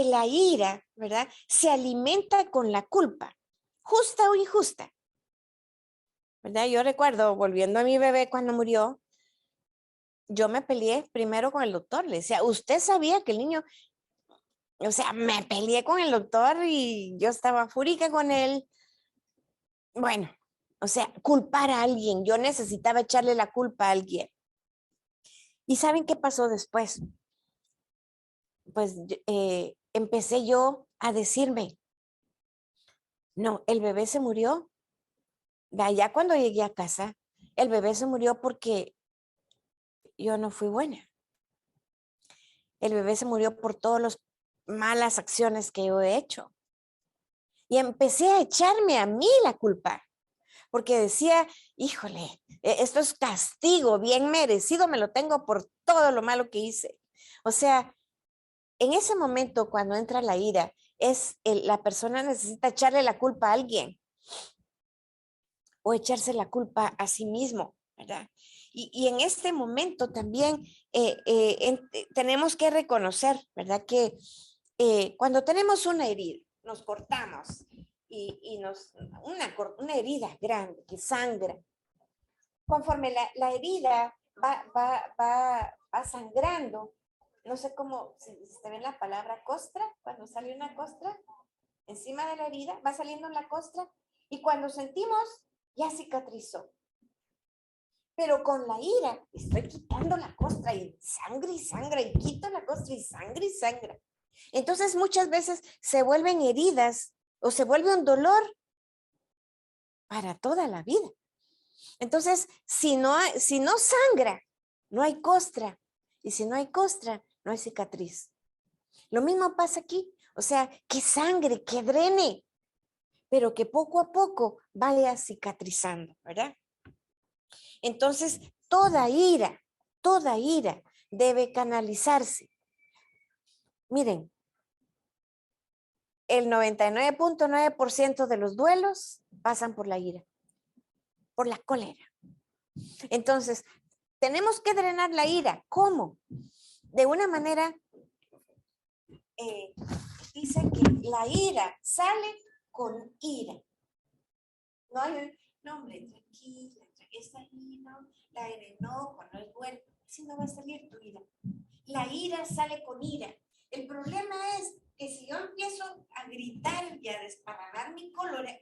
B: la ira, ¿verdad? Se alimenta con la culpa, justa o injusta, ¿verdad? Yo recuerdo, volviendo a mi bebé cuando murió, yo me peleé primero con el doctor. Le decía, usted sabía que el niño, o sea, me peleé con el doctor y yo estaba fúrica con él. Bueno, o sea, culpar a alguien, yo necesitaba echarle la culpa a alguien. ¿Y saben qué pasó después? Pues empecé yo a decirme, no, el bebé se murió. Ya cuando llegué a casa, el bebé se murió porque yo no fui buena. El bebé se murió por todas las malas acciones que yo he hecho. Y empecé a echarme a mí la culpa, porque decía, híjole, esto es castigo bien merecido, me lo tengo por todo lo malo que hice. O sea, en ese momento cuando entra la ira, la persona necesita echarle la culpa a alguien o echarse la culpa a sí mismo, ¿verdad? Y en este momento también tenemos que reconocer, ¿verdad? Que cuando tenemos una herida, nos cortamos y una herida grande que sangra, conforme la herida va sangrando, no sé cómo, si se ve la palabra costra, cuando sale una costra, encima de la herida, va saliendo la costra, y cuando sentimos, ya cicatrizó. Pero con la ira, estoy quitando la costra y sangra, y quito la costra y sangra. Entonces muchas veces se vuelven heridas o se vuelve un dolor para toda la vida. Entonces, si no sangra, no hay costra. Y si no hay costra, no hay cicatriz. Lo mismo pasa aquí. O sea, que sangre, que drene, pero que poco a poco vaya cicatrizando, ¿verdad? Entonces, toda ira debe canalizarse. Miren, el 99.9% de los duelos pasan por la ira, por la cólera. Entonces, tenemos que drenar la ira. ¿Cómo? De una manera, dice que la ira sale con ira. No hay, no hombre, tranquila, esta ira, la enojo, no es bueno. Así no va a salir tu ira. La ira sale con ira. El problema es que si yo empiezo a gritar y a desparramar mi cólera,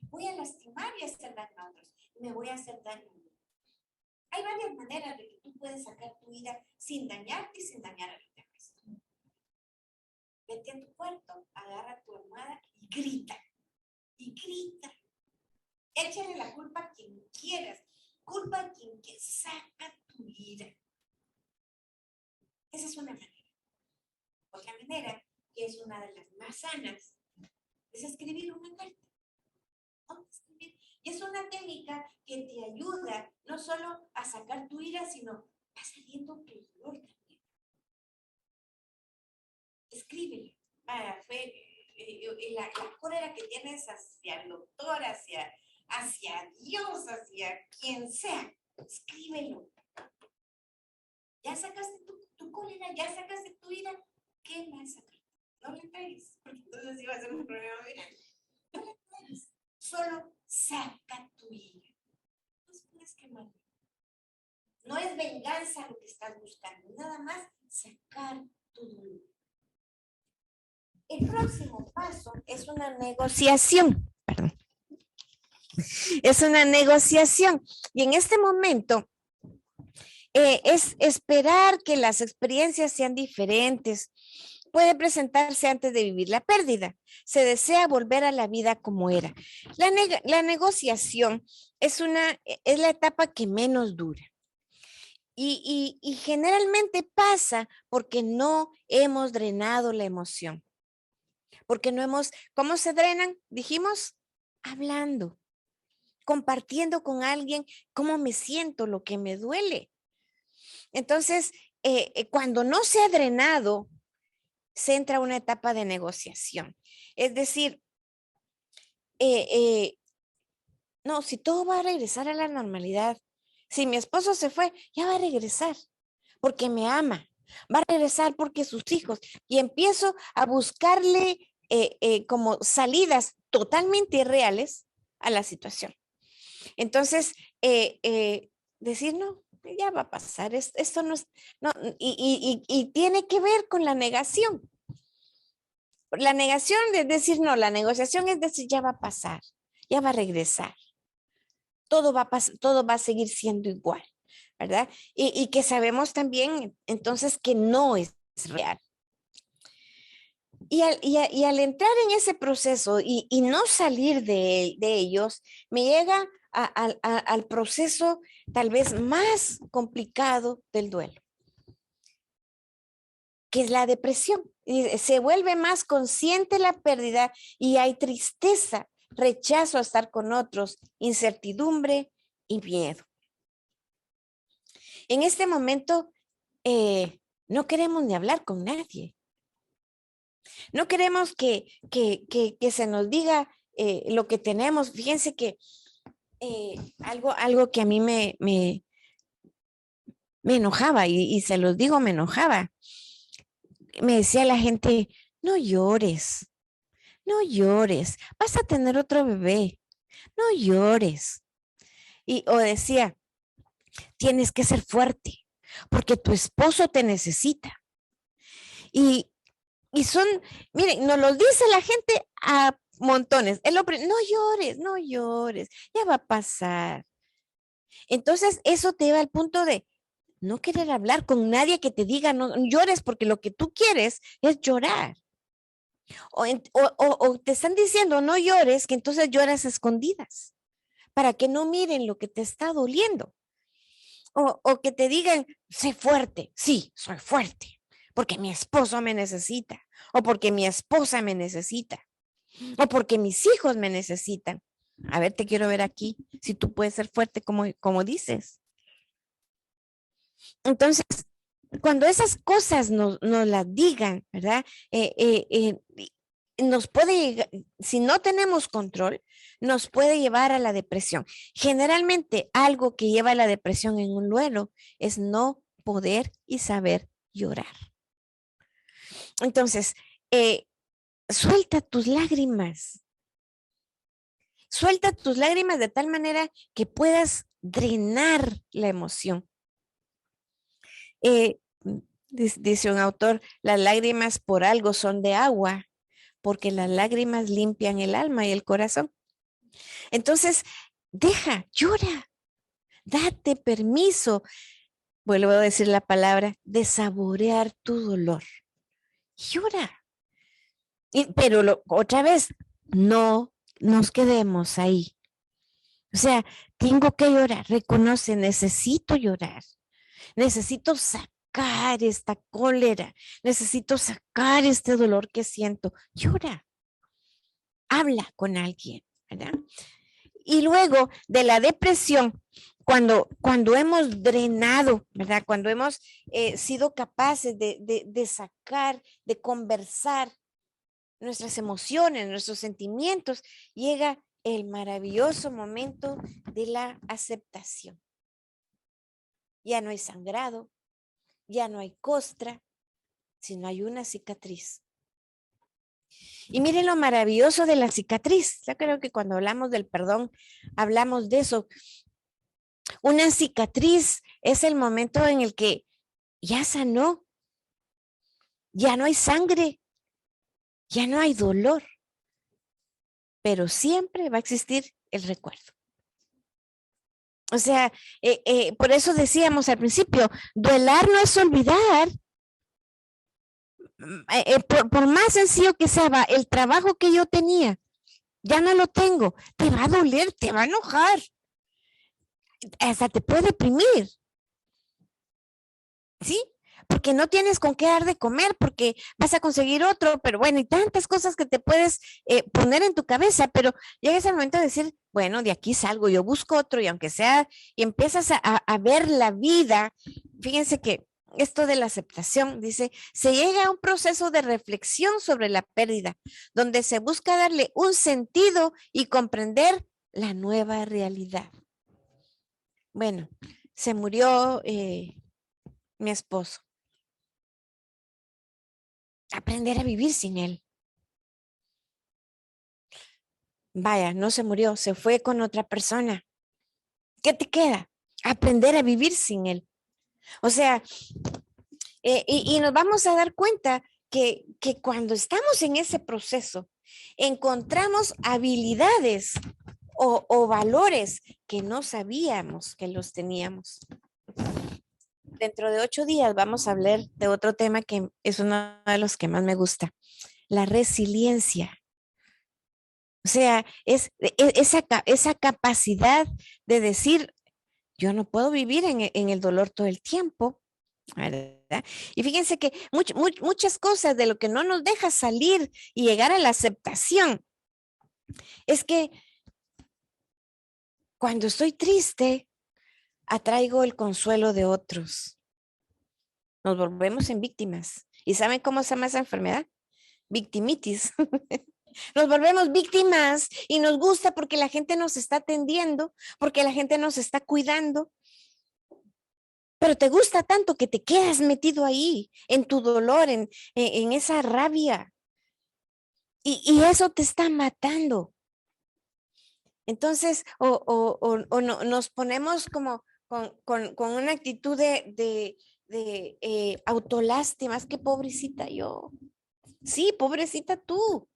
B: voy a lastimar y hacer daño a otros. Me voy a hacer daño a mí. Hay varias maneras de que tú puedes sacar tu ira sin dañarte y sin dañar a los demás. Vete a tu cuarto, agarra tu almohada y grita. Y grita. Échale la culpa a quien quieras. Culpa a quien que saca tu ira. Esa es una manera. Otra manera, que es una de las más sanas, es escribir una carta. Y es una técnica que te ayuda no solo a sacar tu ira, sino va saliendo tu dolor también. Escríbelo. La cólera que tienes hacia el doctor, hacia Dios, hacia quien sea, escríbelo. Ya sacaste tu cólera, ya sacaste tu ira, ¿qué más sacar? No le pegues, porque entonces iba a ser un problema grande. No le pegues, solo saca tu ira. No puedes quemar. No es venganza lo que estás buscando, nada más sacar tu dolor. El próximo paso es una negociación. Perdón. Es una negociación. Y en este momento es esperar que las experiencias sean diferentes. Puede presentarse antes de vivir la pérdida. Se desea volver a la vida como era. La negociación es la etapa que menos dura. Y generalmente pasa porque no hemos drenado la emoción. Porque no hemos, ¿cómo se drenan? Dijimos, hablando, compartiendo con alguien cómo me siento, lo que me duele. Entonces, cuando no se ha drenado, se entra a una etapa de negociación. Es decir, no, si todo va a regresar a la normalidad, si mi esposo se fue, ya va a regresar porque me ama, va a regresar porque sus hijos, y empiezo a buscarle como salidas totalmente irreales a la situación. Entonces, decir, no, ya va a pasar, esto no es, no, y tiene que ver con la negación. La negación de decir, no, la negociación es decir, ya va a pasar, ya va a regresar. Todo va a seguir siendo igual, ¿verdad? Y que sabemos también, entonces, que no es real. Y al entrar en ese proceso y no salir de ellos, me llega al proceso tal vez más complicado del duelo, que es la depresión. Y se vuelve más consciente la pérdida y hay tristeza, rechazo a estar con otros, incertidumbre y miedo. En este momento no queremos ni hablar con nadie. No queremos que se nos diga lo que tenemos. Fíjense que algo que a mí me enojaba, y se los digo, me enojaba. Me decía la gente, no llores, vas a tener otro bebé, no llores. O decía, tienes que ser fuerte, porque tu esposo te necesita. Y son, miren, nos lo dice la gente a montones. El hombre, no llores, ya va a pasar. Entonces, eso te lleva al punto de no querer hablar con nadie que te diga no llores, porque lo que tú quieres es llorar. O te están diciendo no llores, que entonces lloras a escondidas, para que no miren lo que te está doliendo. O que te digan, sé fuerte. Sí, soy fuerte, porque mi esposo me necesita, o porque mi esposa me necesita, o porque mis hijos me necesitan. A ver, te quiero ver aquí, si tú puedes ser fuerte como dices. Entonces, cuando esas cosas nos las digan, ¿verdad? Nos puede, si no tenemos control, nos puede llevar a la depresión. Generalmente, algo que lleva a la depresión en un duelo es no poder y saber llorar. Entonces, suelta tus lágrimas. Suelta tus lágrimas de tal manera que puedas drenar la emoción. Dice un autor, las lágrimas por algo son de agua, porque las lágrimas limpian el alma y el corazón. Entonces, llora, date permiso, vuelvo a decir la palabra, de saborear tu dolor. Llora. Pero otra vez, no nos quedemos ahí. O sea, tengo que llorar, reconoce, necesito llorar, necesito sacar esta cólera, necesito sacar este dolor que siento. Llora, habla con alguien, ¿verdad? Y luego de la depresión, cuando hemos drenado, ¿verdad? Cuando hemos sido capaces de sacar, de conversar nuestras emociones, nuestros sentimientos, llega el maravilloso momento de la aceptación. Ya no hay sangrado, ya no hay costra, sino hay una cicatriz. Y miren lo maravilloso de la cicatriz. Yo creo que cuando hablamos del perdón, hablamos de eso. Una cicatriz es el momento en el que ya sanó, ya no hay sangre, ya no hay dolor, pero siempre va a existir el recuerdo. O sea, por eso decíamos al principio, duelar no es olvidar. Por más sencillo que sea, el trabajo que yo tenía, ya no lo tengo, te va a doler, te va a enojar, hasta te puede deprimir, ¿sí? Porque no tienes con qué dar de comer, porque vas a conseguir otro, pero bueno, y tantas cosas que te puedes poner en tu cabeza, pero llega ese momento de decir, bueno, de aquí salgo, yo busco otro, y aunque sea, y empiezas a ver la vida, fíjense que esto de la aceptación, dice, se llega a un proceso de reflexión sobre la pérdida, donde se busca darle un sentido y comprender la nueva realidad. Bueno, se murió mi esposo. Aprender a vivir sin él. Vaya, no se murió, se fue con otra persona. ¿Qué te queda? Aprender a vivir sin él. O sea, y nos vamos a dar cuenta que cuando estamos en ese proceso, encontramos habilidades o valores que no sabíamos que los teníamos. Dentro de 8 días vamos a hablar de otro tema que es uno de los que más me gusta, la resiliencia. O sea, es esa capacidad de decir, yo no puedo vivir en el dolor todo el tiempo, ¿verdad? Y fíjense que muchas cosas de lo que no nos deja salir y llegar a la aceptación es que cuando estoy triste, atraigo el consuelo de otros. Nos volvemos en víctimas. ¿Y saben cómo se llama esa enfermedad? Victimitis. Nos volvemos víctimas y nos gusta porque la gente nos está atendiendo, porque la gente nos está cuidando. Pero te gusta tanto que te quedas metido ahí, en tu dolor, en esa rabia. Y eso te está matando. Entonces, nos ponemos como con una actitud de autolástima. Es que pobrecita yo. Sí, pobrecita tú.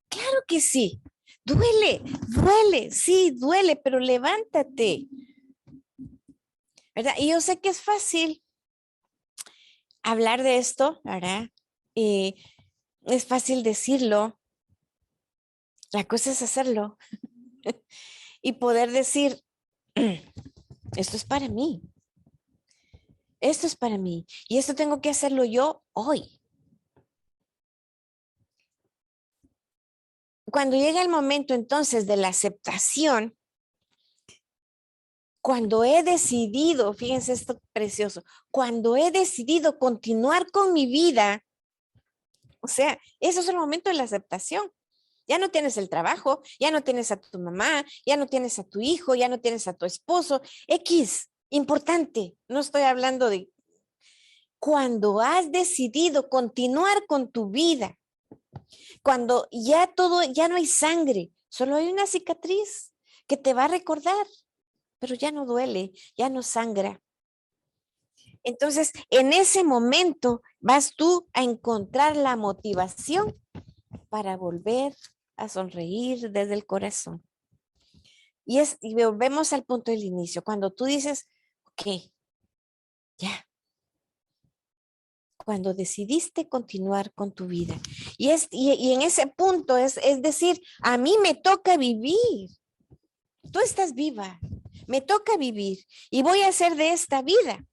B: Claro que sí. Duele, sí, duele, pero levántate. ¿Verdad? Y yo sé que es fácil hablar de esto, ¿verdad? Es fácil decirlo. La cosa es hacerlo. Y poder decir, esto es para mí. Esto es para mí. Y esto tengo que hacerlo yo hoy. Cuando llega el momento entonces de la aceptación, Cuando he decidido, fíjense esto precioso, cuando he decidido continuar con mi vida, o sea, eso es el momento de la aceptación. Ya no tienes el trabajo, ya no tienes a tu mamá, ya no tienes a tu hijo, ya no tienes a tu esposo. X, importante, no estoy hablando de cuando has decidido continuar con tu vida, cuando ya todo, ya no hay sangre, solo hay una cicatriz que te va a recordar, pero ya no duele, ya no sangra. Entonces, en ese momento vas tú a encontrar la motivación para volver a sonreír desde el corazón. Y volvemos al punto del inicio, cuando tú dices, ok, ya, cuando decidiste continuar con tu vida. Y en ese punto es decir, a mí me toca vivir. Tú estás viva, me toca vivir y voy a hacer de esta vida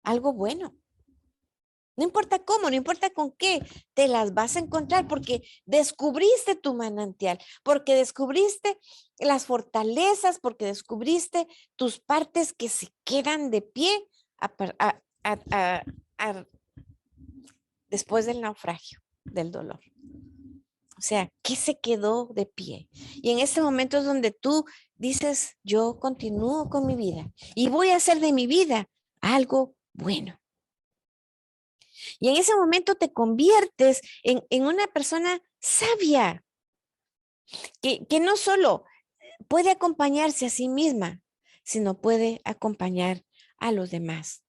B: algo bueno. No importa cómo, no importa con qué, te las vas a encontrar porque descubriste tu manantial, porque descubriste las fortalezas, porque descubriste tus partes que se quedan de pie después del naufragio, del dolor. O sea, ¿qué se quedó de pie? Y en este momento es donde tú dices, yo continúo con mi vida y voy a hacer de mi vida algo bueno. Y en ese momento te conviertes en una persona sabia, que no solo puede acompañarse a sí misma, sino puede acompañar a los demás.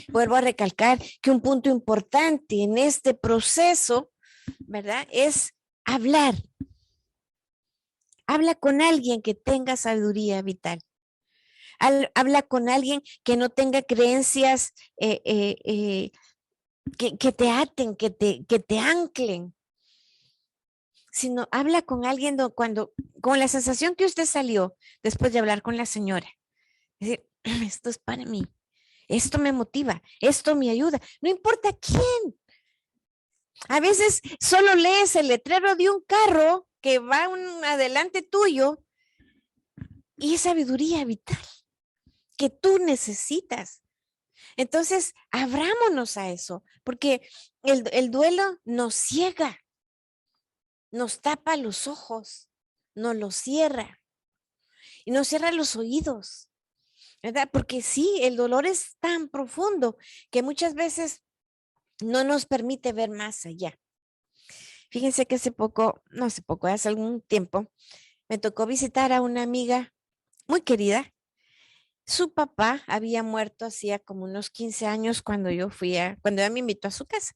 B: Vuelvo a recalcar que un punto importante en este proceso, ¿verdad? Es hablar. Habla con alguien que tenga sabiduría vital. Habla con alguien que no tenga creencias que te aten, que te anclen, sino habla con alguien con la sensación que usted salió después de hablar con la señora. Es decir, esto es para mí, esto me motiva, esto me ayuda, no importa quién. A veces solo lees el letrero de un carro que va adelante tuyo y es sabiduría vital que tú necesitas. Entonces, abrámonos a eso, porque el duelo nos ciega, nos tapa los ojos, nos los cierra y nos cierra los oídos, ¿verdad? Porque sí, el dolor es tan profundo que muchas veces no nos permite ver más allá. Fíjense que hace algún tiempo, me tocó visitar a una amiga muy querida. Su papá había muerto hacía como unos 15 años cuando cuando ella me invitó a su casa.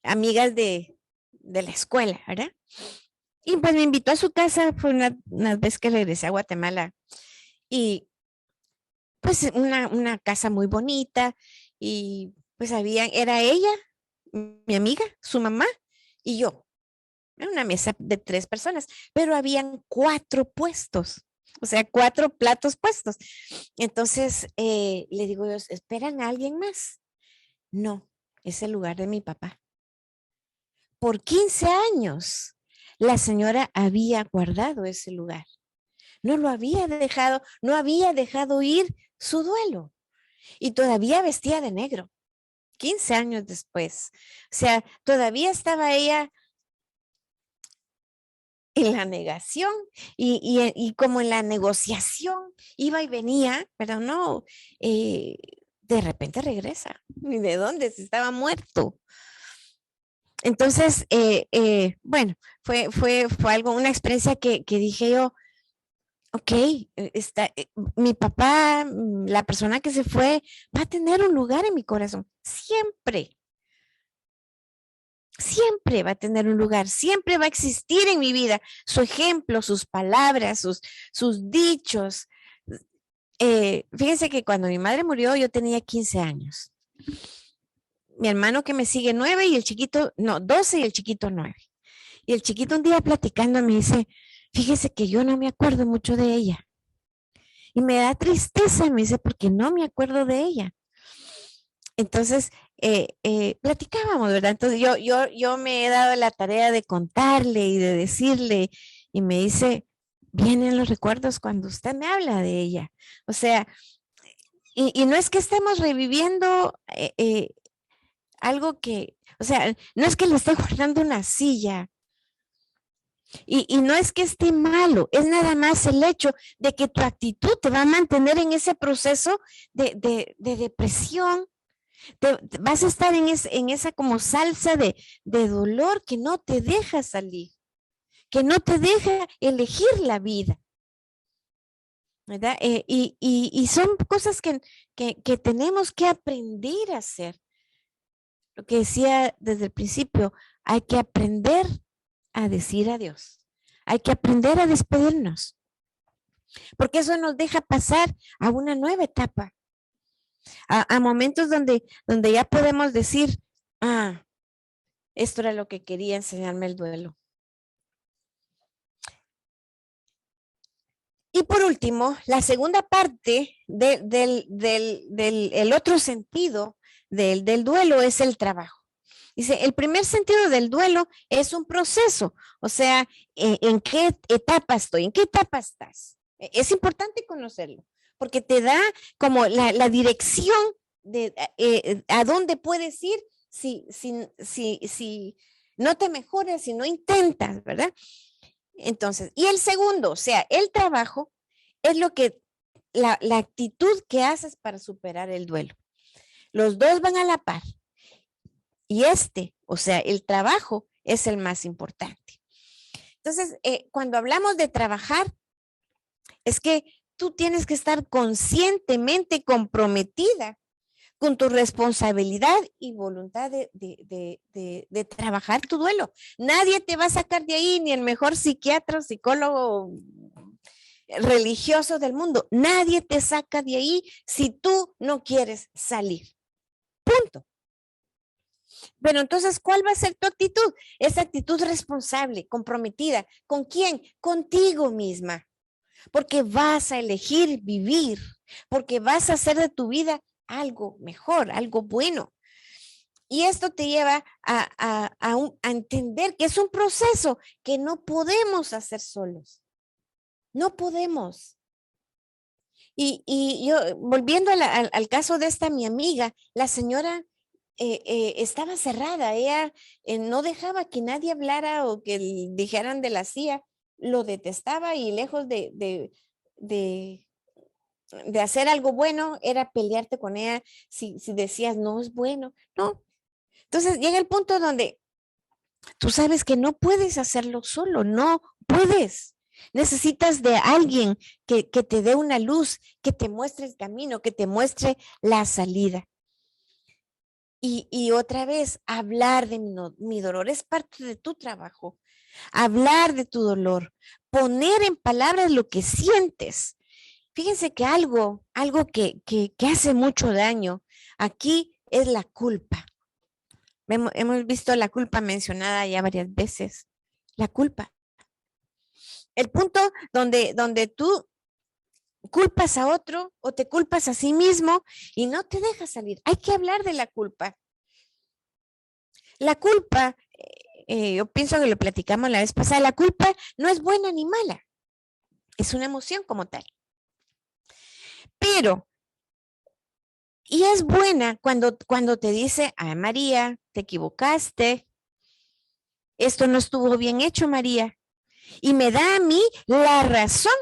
B: Amigas de la escuela, ¿verdad? Y pues me invitó a su casa, fue una vez que regresé a Guatemala. Y pues una casa muy bonita. Y pues era ella, mi amiga, su mamá y yo. Era una mesa de 3 personas, pero habían 4 puestos. O sea, 4 platos puestos. Entonces, le digo yo, ¿esperan a alguien más? No, es el lugar de mi papá. Por 15 años, la señora había guardado ese lugar. No lo había dejado, no había dejado ir su duelo. Y todavía vestía de negro, 15 años después. O sea, todavía estaba ella en la negación y como en la negociación iba y venía, pero no, de repente regresa. ¿Ni de dónde? Se estaba muerto. Entonces, bueno, fue una experiencia que dije yo, ok, mi papá, la persona que se fue, va a tener un lugar en mi corazón, siempre. Siempre va a tener un lugar, siempre va a existir en mi vida su ejemplo, sus palabras, sus dichos. Fíjense que cuando mi madre murió yo tenía 15 años. Mi hermano que me sigue 9 y el chiquito, no, 12 y el chiquito 9. Y el chiquito un día platicando me dice, fíjese que yo no me acuerdo mucho de ella. Y me da tristeza, me dice, porque no me acuerdo de ella. Entonces, platicábamos, ¿verdad? Entonces yo me he dado la tarea de contarle y de decirle, y me dice, vienen los recuerdos cuando usted me habla de ella. O sea, y no es que estemos reviviendo algo que, o sea, no es que le esté guardando una silla. Y no es que esté malo, es nada más el hecho de que tu actitud te va a mantener en ese proceso de depresión. Vas a estar en esa como salsa de dolor que no te deja salir, que no te deja elegir la vida. ¿Verdad? Y son cosas que tenemos que aprender a hacer. Lo que decía desde el principio, hay que aprender a decir adiós. Hay que aprender a despedirnos. Porque eso nos deja pasar a una nueva etapa. A momentos donde ya podemos decir, esto era lo que quería enseñarme el duelo. Y por último, la segunda parte del otro sentido del duelo es el trabajo. Dice, el primer sentido del duelo es un proceso, o sea, ¿en qué etapa estoy? ¿En qué etapa estás? Es importante conocerlo, porque te da como la dirección de a dónde puedes ir si no te mejoras, si no intentas, ¿verdad? Entonces, y el segundo, o sea, el trabajo es lo que, la actitud que haces para superar el duelo. Los dos van a la par. Y o sea, el trabajo es el más importante. Entonces, cuando hablamos de trabajar, es que tú tienes que estar conscientemente comprometida con tu responsabilidad y voluntad de trabajar tu duelo. Nadie te va a sacar de ahí, ni el mejor psiquiatra, psicólogo religioso del mundo. Nadie te saca de ahí si tú no quieres salir. Punto. Pero entonces, ¿cuál va a ser tu actitud? Esa actitud responsable, comprometida. ¿Con quién? Contigo misma. Porque vas a elegir vivir, porque vas a hacer de tu vida algo mejor, algo bueno. Y esto te lleva a entender que es un proceso que no podemos hacer solos. No podemos. Y yo, volviendo al caso de esta mi amiga, la señora estaba cerrada, ella no dejaba que nadie hablara o que dijeran de la CIA, lo detestaba y lejos de hacer algo bueno, era pelearte con ella si decías no es bueno, no. Entonces llega el punto donde tú sabes que no puedes hacerlo solo, no puedes. Necesitas de alguien que te dé una luz, que te muestre el camino, que te muestre la salida. Y otra vez, hablar de mi dolor es parte de tu trabajo. Hablar de tu dolor, poner en palabras lo que sientes. Fíjense que algo que hace mucho daño aquí es la culpa. Hemos visto la culpa mencionada ya varias veces. La culpa. El punto donde tú culpas a otro o te culpas a sí mismo y no te dejas salir. Hay que hablar de la culpa. La culpa, yo pienso que lo platicamos la vez pasada, la culpa no es buena ni mala. Es una emoción como tal. Pero, y es buena cuando te dice, María, te equivocaste. Esto no estuvo bien hecho, María. Y me da a mí la razón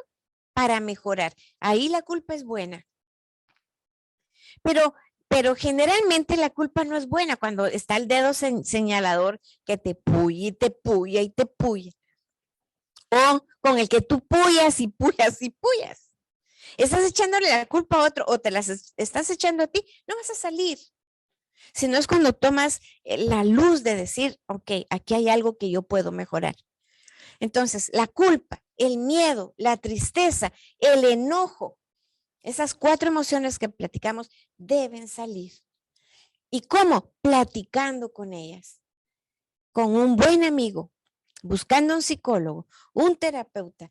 B: para mejorar. Ahí la culpa es buena. Pero generalmente la culpa no es buena cuando está el dedo señalador que te puya y te puya y te puya. O con el que tú puyas y puyas y puyas. Estás echándole la culpa a otro o te las estás echando a ti, no vas a salir. Si no es cuando tomas la luz de decir, ok, aquí hay algo que yo puedo mejorar. Entonces, la culpa, el miedo, la tristeza, el enojo, esas 4 emociones que platicamos deben salir. ¿Y cómo? Platicando con ellas, con un buen amigo, buscando un psicólogo, un terapeuta,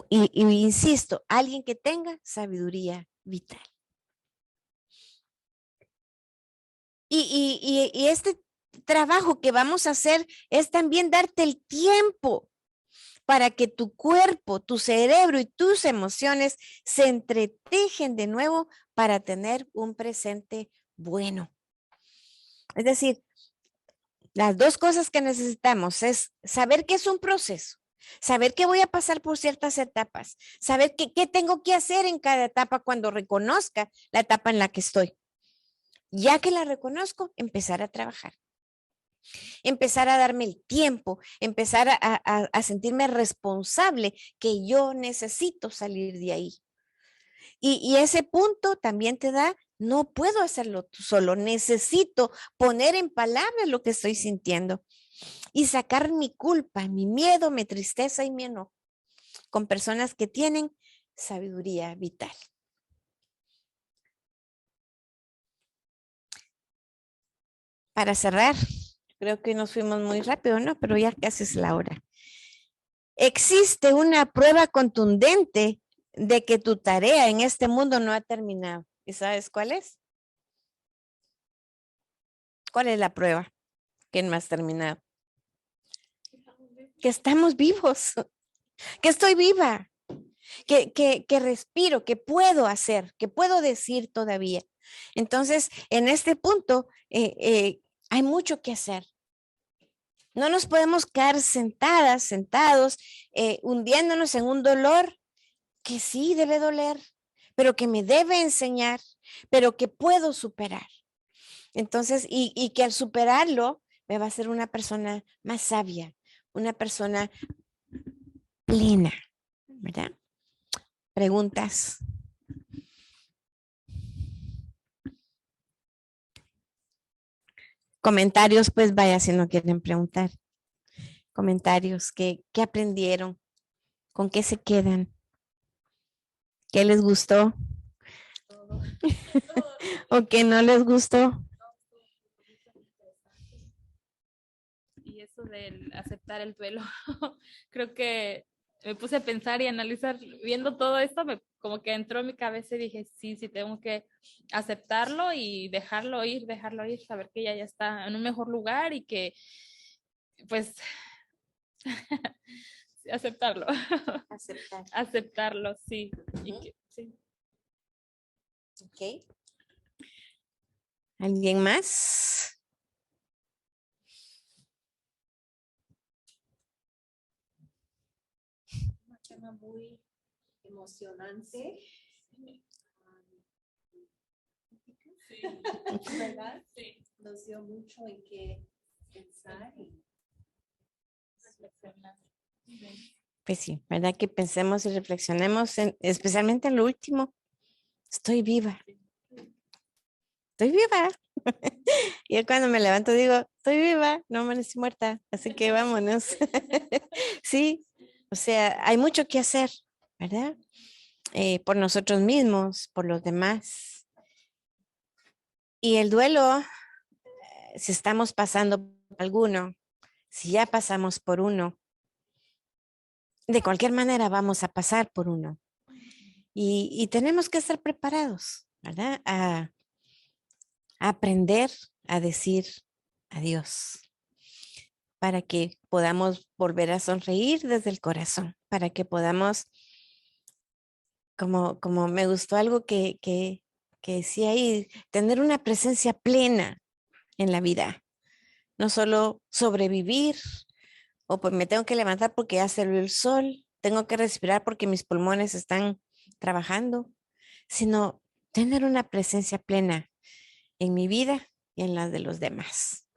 B: y insisto, alguien que tenga sabiduría vital. Y este trabajo que vamos a hacer es también darte el tiempo para que tu cuerpo, tu cerebro y tus emociones se entretejen de nuevo para tener un presente bueno. Es decir, las dos cosas que necesitamos es saber que es un proceso, saber que voy a pasar por ciertas etapas, saber qué tengo que hacer en cada etapa cuando reconozca la etapa en la que estoy. Ya que la reconozco, empezar a trabajar. Empezar a darme el tiempo, empezar a sentirme responsable que yo necesito salir de ahí. Y ese punto también te da, no puedo hacerlo tú solo, necesito poner en palabras lo que estoy sintiendo y sacar mi culpa, mi miedo, mi tristeza y mi enojo con personas que tienen sabiduría vital. Para cerrar, creo que nos fuimos muy rápido, ¿no? Pero ya casi es la hora. Existe una prueba contundente de que tu tarea en este mundo no ha terminado. ¿Y sabes cuál es? ¿Cuál es la prueba que no has terminado? Que estamos vivos, que estoy viva, que respiro, que puedo hacer, que puedo decir todavía. Entonces, en este punto, hay mucho que hacer. No nos podemos quedar sentados, hundiéndonos en un dolor que sí debe doler, pero que me debe enseñar, pero que puedo superar. Entonces, y que al superarlo me va a hacer una persona más sabia, una persona plena, ¿verdad? Preguntas. Comentarios, pues vaya si no quieren preguntar. Comentarios, ¿qué aprendieron? ¿Con qué se quedan? ¿Qué les gustó? ¿O qué no les gustó?
C: Y eso del aceptar el duelo, creo que me puse a pensar y analizar, viendo todo esto, como que entró en mi cabeza y dije, sí, tengo que aceptarlo y dejarlo ir, saber que ya está en un mejor lugar y que, pues, aceptarlo.
B: Aceptar.
C: Aceptarlo, sí. Y que, sí.
B: Ok. ¿Alguien más?
E: Un tema muy emocionante.
C: Sí.
E: ¿Verdad?
C: Sí.
E: Nos dio mucho en qué pensar y
C: Reflexionar. Sí.
B: Pues sí, ¿verdad? Que pensemos y reflexionemos, especialmente en lo último. Estoy viva. Estoy viva. Y yo cuando me levanto digo, estoy viva, no amanecí muerta, así que vámonos. Sí, o sea, hay mucho que hacer, ¿verdad? Por nosotros mismos, por los demás. Y el duelo, si estamos pasando por alguno, si ya pasamos por uno, de cualquier manera vamos a pasar por uno. Y tenemos que estar preparados, ¿verdad? A aprender a decir adiós, para que podamos volver a sonreír desde el corazón, para que podamos, como me gustó algo que decía ahí, tener una presencia plena en la vida, no solo sobrevivir, o pues me tengo que levantar porque ya salió el sol, tengo que respirar porque mis pulmones están trabajando, sino tener una presencia plena en mi vida y en la de los demás.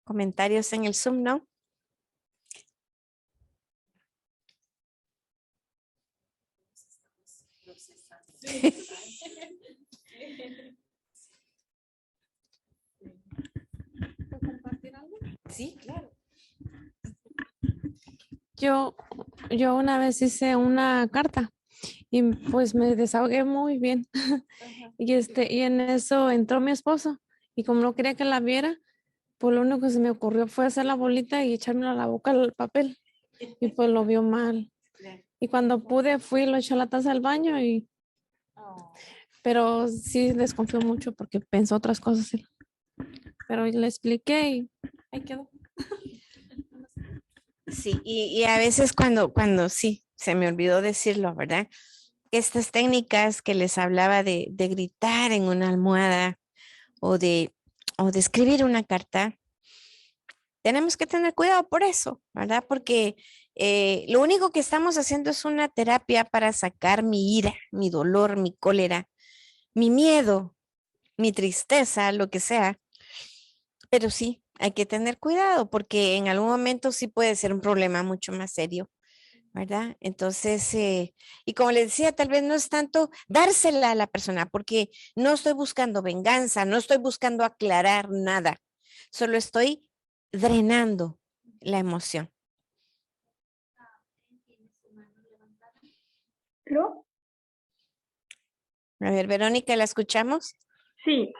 B: Comentarios en el Zoom, ¿no?
E: procesando.
C: ¿Puedo compartir algo?
B: Sí, claro.
F: Yo una vez hice una carta y pues me desahogué muy bien. Y en eso entró mi esposo y como no quería que la viera, pues lo único que se me ocurrió fue hacer la bolita y echármela a la boca el papel y pues lo vio mal. Y cuando pude fui y lo eché a la taza del baño pero sí desconfió mucho porque pensó otras cosas. Pero le expliqué y ahí quedó.
B: Sí, y a veces cuando sí, se me olvidó decirlo, ¿verdad? Estas técnicas que les hablaba de gritar en una almohada o o de escribir una carta, tenemos que tener cuidado por eso, ¿verdad? Porque lo único que estamos haciendo es una terapia para sacar mi ira, mi dolor, mi cólera, mi miedo, mi tristeza, lo que sea. Pero sí, hay que tener cuidado porque en algún momento sí puede ser un problema mucho más serio, ¿verdad? Entonces, y como les decía, tal vez no es tanto dársela a la persona porque no estoy buscando venganza, no estoy buscando aclarar nada, solo estoy drenando la emoción.
G: ¿Aló?
B: A ver, Verónica, ¿la escuchamos?
G: Sí,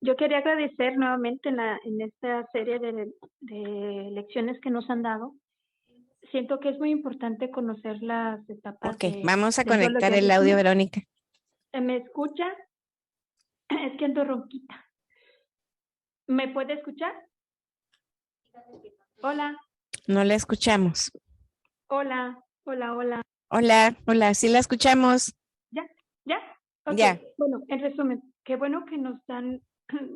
G: yo quería agradecer nuevamente en esta serie de lecciones que nos han dado. Siento que es muy importante conocer las etapas
B: Ok, vamos a
G: del duelo
B: conectar
G: que
B: el audio,
G: decimos.
B: Verónica.
G: ¿Me escucha? Es que ando ronquita. ¿Me puede escuchar? Hola,
B: No la escuchamos.
G: hola, hola, hola.
B: Hola, hola, sí la escuchamos.
G: ¿Ya? Ok,
B: Ya.
G: bueno, en resumen, qué bueno que nos dan,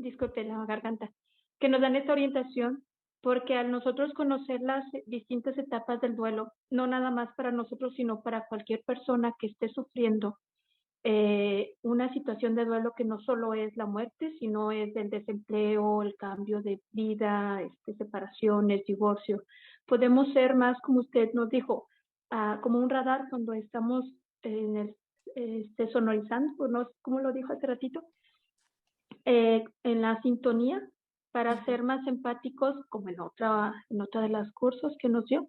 G: disculpe la garganta, que nos dan esta orientación, porque al nosotros conocer las distintas etapas del duelo, no nada más para nosotros, sino para cualquier persona que esté sufriendo una situación de duelo que no solo es la muerte, sino es el desempleo, el cambio de vida, separaciones, divorcio. Podemos ser más, como usted nos dijo, como un radar cuando estamos en el sonorizando, pues no sé cómo lo dijo hace ratito, en la sintonía para ser más empáticos, como en otra de los cursos que nos dio.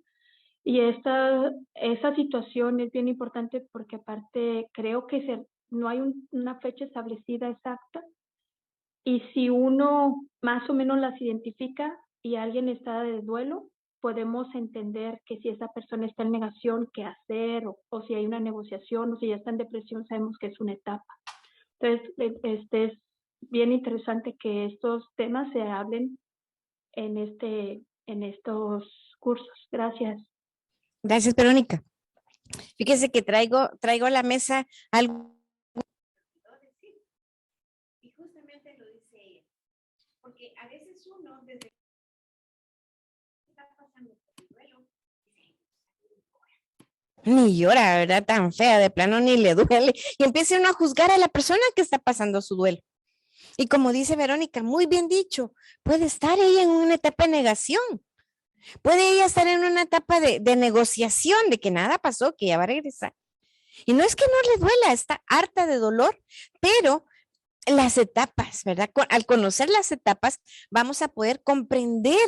G: Y esa situación es bien importante porque aparte creo que no hay una fecha establecida exacta y si uno más o menos las identifica y alguien está de duelo, podemos entender que si esa persona está en negación, qué hacer o si hay una negociación o si ya está en depresión, sabemos que es una etapa. Entonces, es bien interesante que estos temas se hablen en estos cursos. Gracias.
B: Gracias, Verónica. Fíjese que traigo a la mesa algo.
E: Y justamente lo dice ella, porque a veces uno desde que está pasando por el duelo, dice,
B: Ni llora, ¿verdad? Tan fea, de plano ni le duele. Y empieza uno a juzgar a la persona que está pasando su duelo. Y como dice Verónica, muy bien dicho, puede estar ella en una etapa de negación. Puede ella estar en una etapa de negociación, de que nada pasó, que ya va a regresar. Y no es que no le duela, está harta de dolor, pero las etapas, ¿verdad? Al conocer las etapas, vamos a poder comprender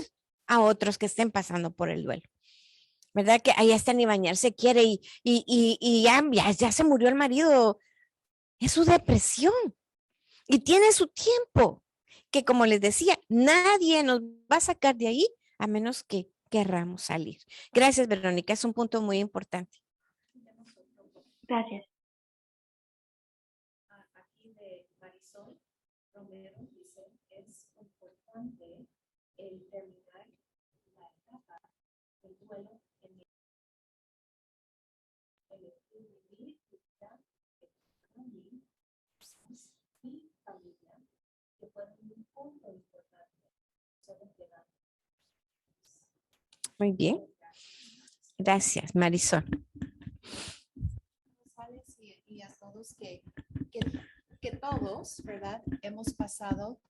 B: a otros que estén pasando por el duelo. ¿Verdad? Que ahí está ni bañarse quiere y ya se murió el marido. Es su depresión y tiene su tiempo. Que como les decía, nadie nos va a sacar de ahí a menos que querramos salir. Gracias, Verónica. Es un punto muy importante.
G: Gracias.
E: aquí de Marisol Romero dice, es importante el terminar la etapa del duelo en el vivir y familia, que fueron un punto importante.
B: Muy bien. Gracias, Marisol.
H: Y a todos que todos, ¿verdad? Hemos pasado.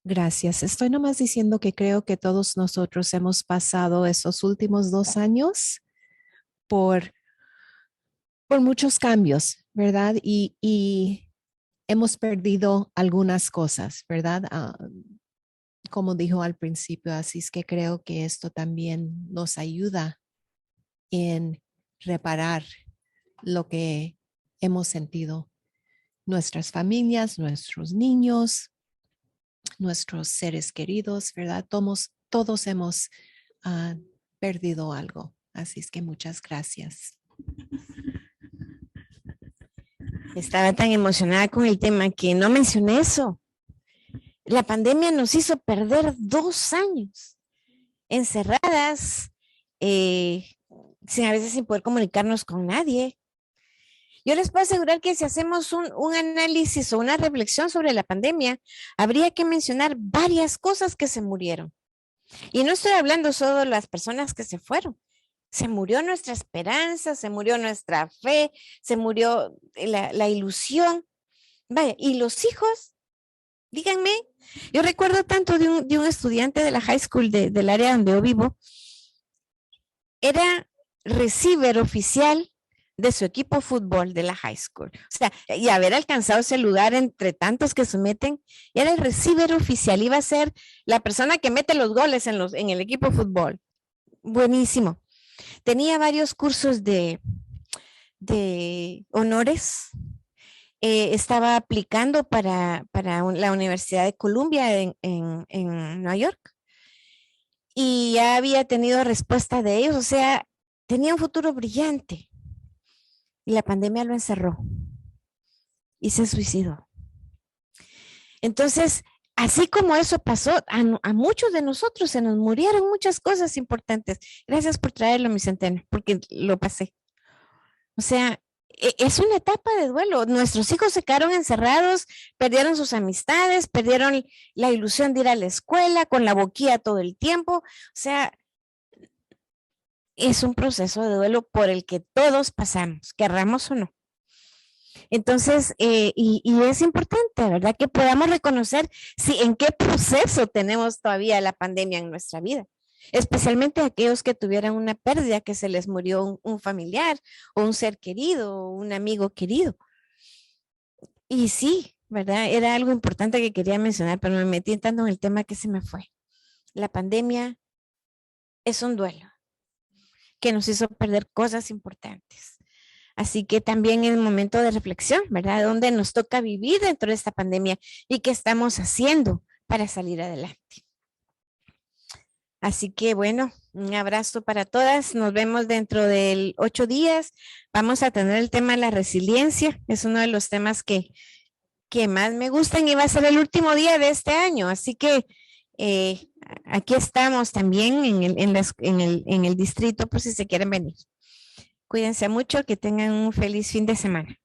A: Gracias. Estoy nomás diciendo que creo que todos nosotros hemos pasado esos últimos 2 años por muchos cambios, ¿verdad? Y hemos perdido algunas cosas, ¿verdad? Como dijo al principio, así es que creo que esto también nos ayuda en reparar lo que hemos sentido nuestras familias, nuestros niños, nuestros seres queridos, ¿verdad? Todos hemos perdido algo. Así es que muchas gracias.
B: Estaba tan emocionada con el tema que no mencioné eso. La pandemia nos hizo perder 2 años encerradas sin a veces sin poder comunicarnos con nadie. Yo les puedo asegurar que si hacemos un análisis o una reflexión sobre la pandemia, habría que mencionar varias cosas que se murieron. Y no estoy hablando solo de las personas que se fueron. Se murió nuestra esperanza, se murió nuestra fe, se murió la ilusión. Vaya, y los hijos, díganme, yo recuerdo tanto de un estudiante de la high school del área donde yo vivo, era receiver oficial de su equipo de fútbol de la high school. O sea, y haber alcanzado ese lugar entre tantos que se meten, era el receiver oficial, iba a ser la persona que mete los goles en el equipo de fútbol. Buenísimo. Tenía varios cursos de honores. Estaba aplicando para la Universidad de Columbia en Nueva York. Y ya había tenido respuesta de ellos, o sea, tenía un futuro brillante. Y la pandemia lo encerró y se suicidó. Entonces, así como eso pasó, a muchos de nosotros se nos murieron muchas cosas importantes. Gracias por traerlo, mi Centeno, porque lo pasé. O sea, es una etapa de duelo. Nuestros hijos se quedaron encerrados, perdieron sus amistades, perdieron la ilusión de ir a la escuela con la boquilla todo el tiempo. O sea, es un proceso de duelo por el que todos pasamos, querramos o no. Entonces, y es importante, ¿verdad? Que podamos reconocer en qué proceso tenemos todavía la pandemia en nuestra vida. Especialmente aquellos que tuvieran una pérdida, que se les murió un familiar o un ser querido o un amigo querido. Y sí, ¿verdad? Era algo importante que quería mencionar, pero me metí tanto en el tema que se me fue. La pandemia es un duelo que nos hizo perder cosas importantes. Así que también es un momento de reflexión, ¿verdad? Donde nos toca vivir dentro de esta pandemia y qué estamos haciendo para salir adelante. Así que bueno, un abrazo para todas. Nos vemos dentro de 8 días. Vamos a tener el tema de la resiliencia. Es uno de los temas que más me gustan y va a ser el último día de este año. Así que aquí estamos también en el distrito por si se quieren venir. Cuídense mucho, que tengan un feliz fin de semana.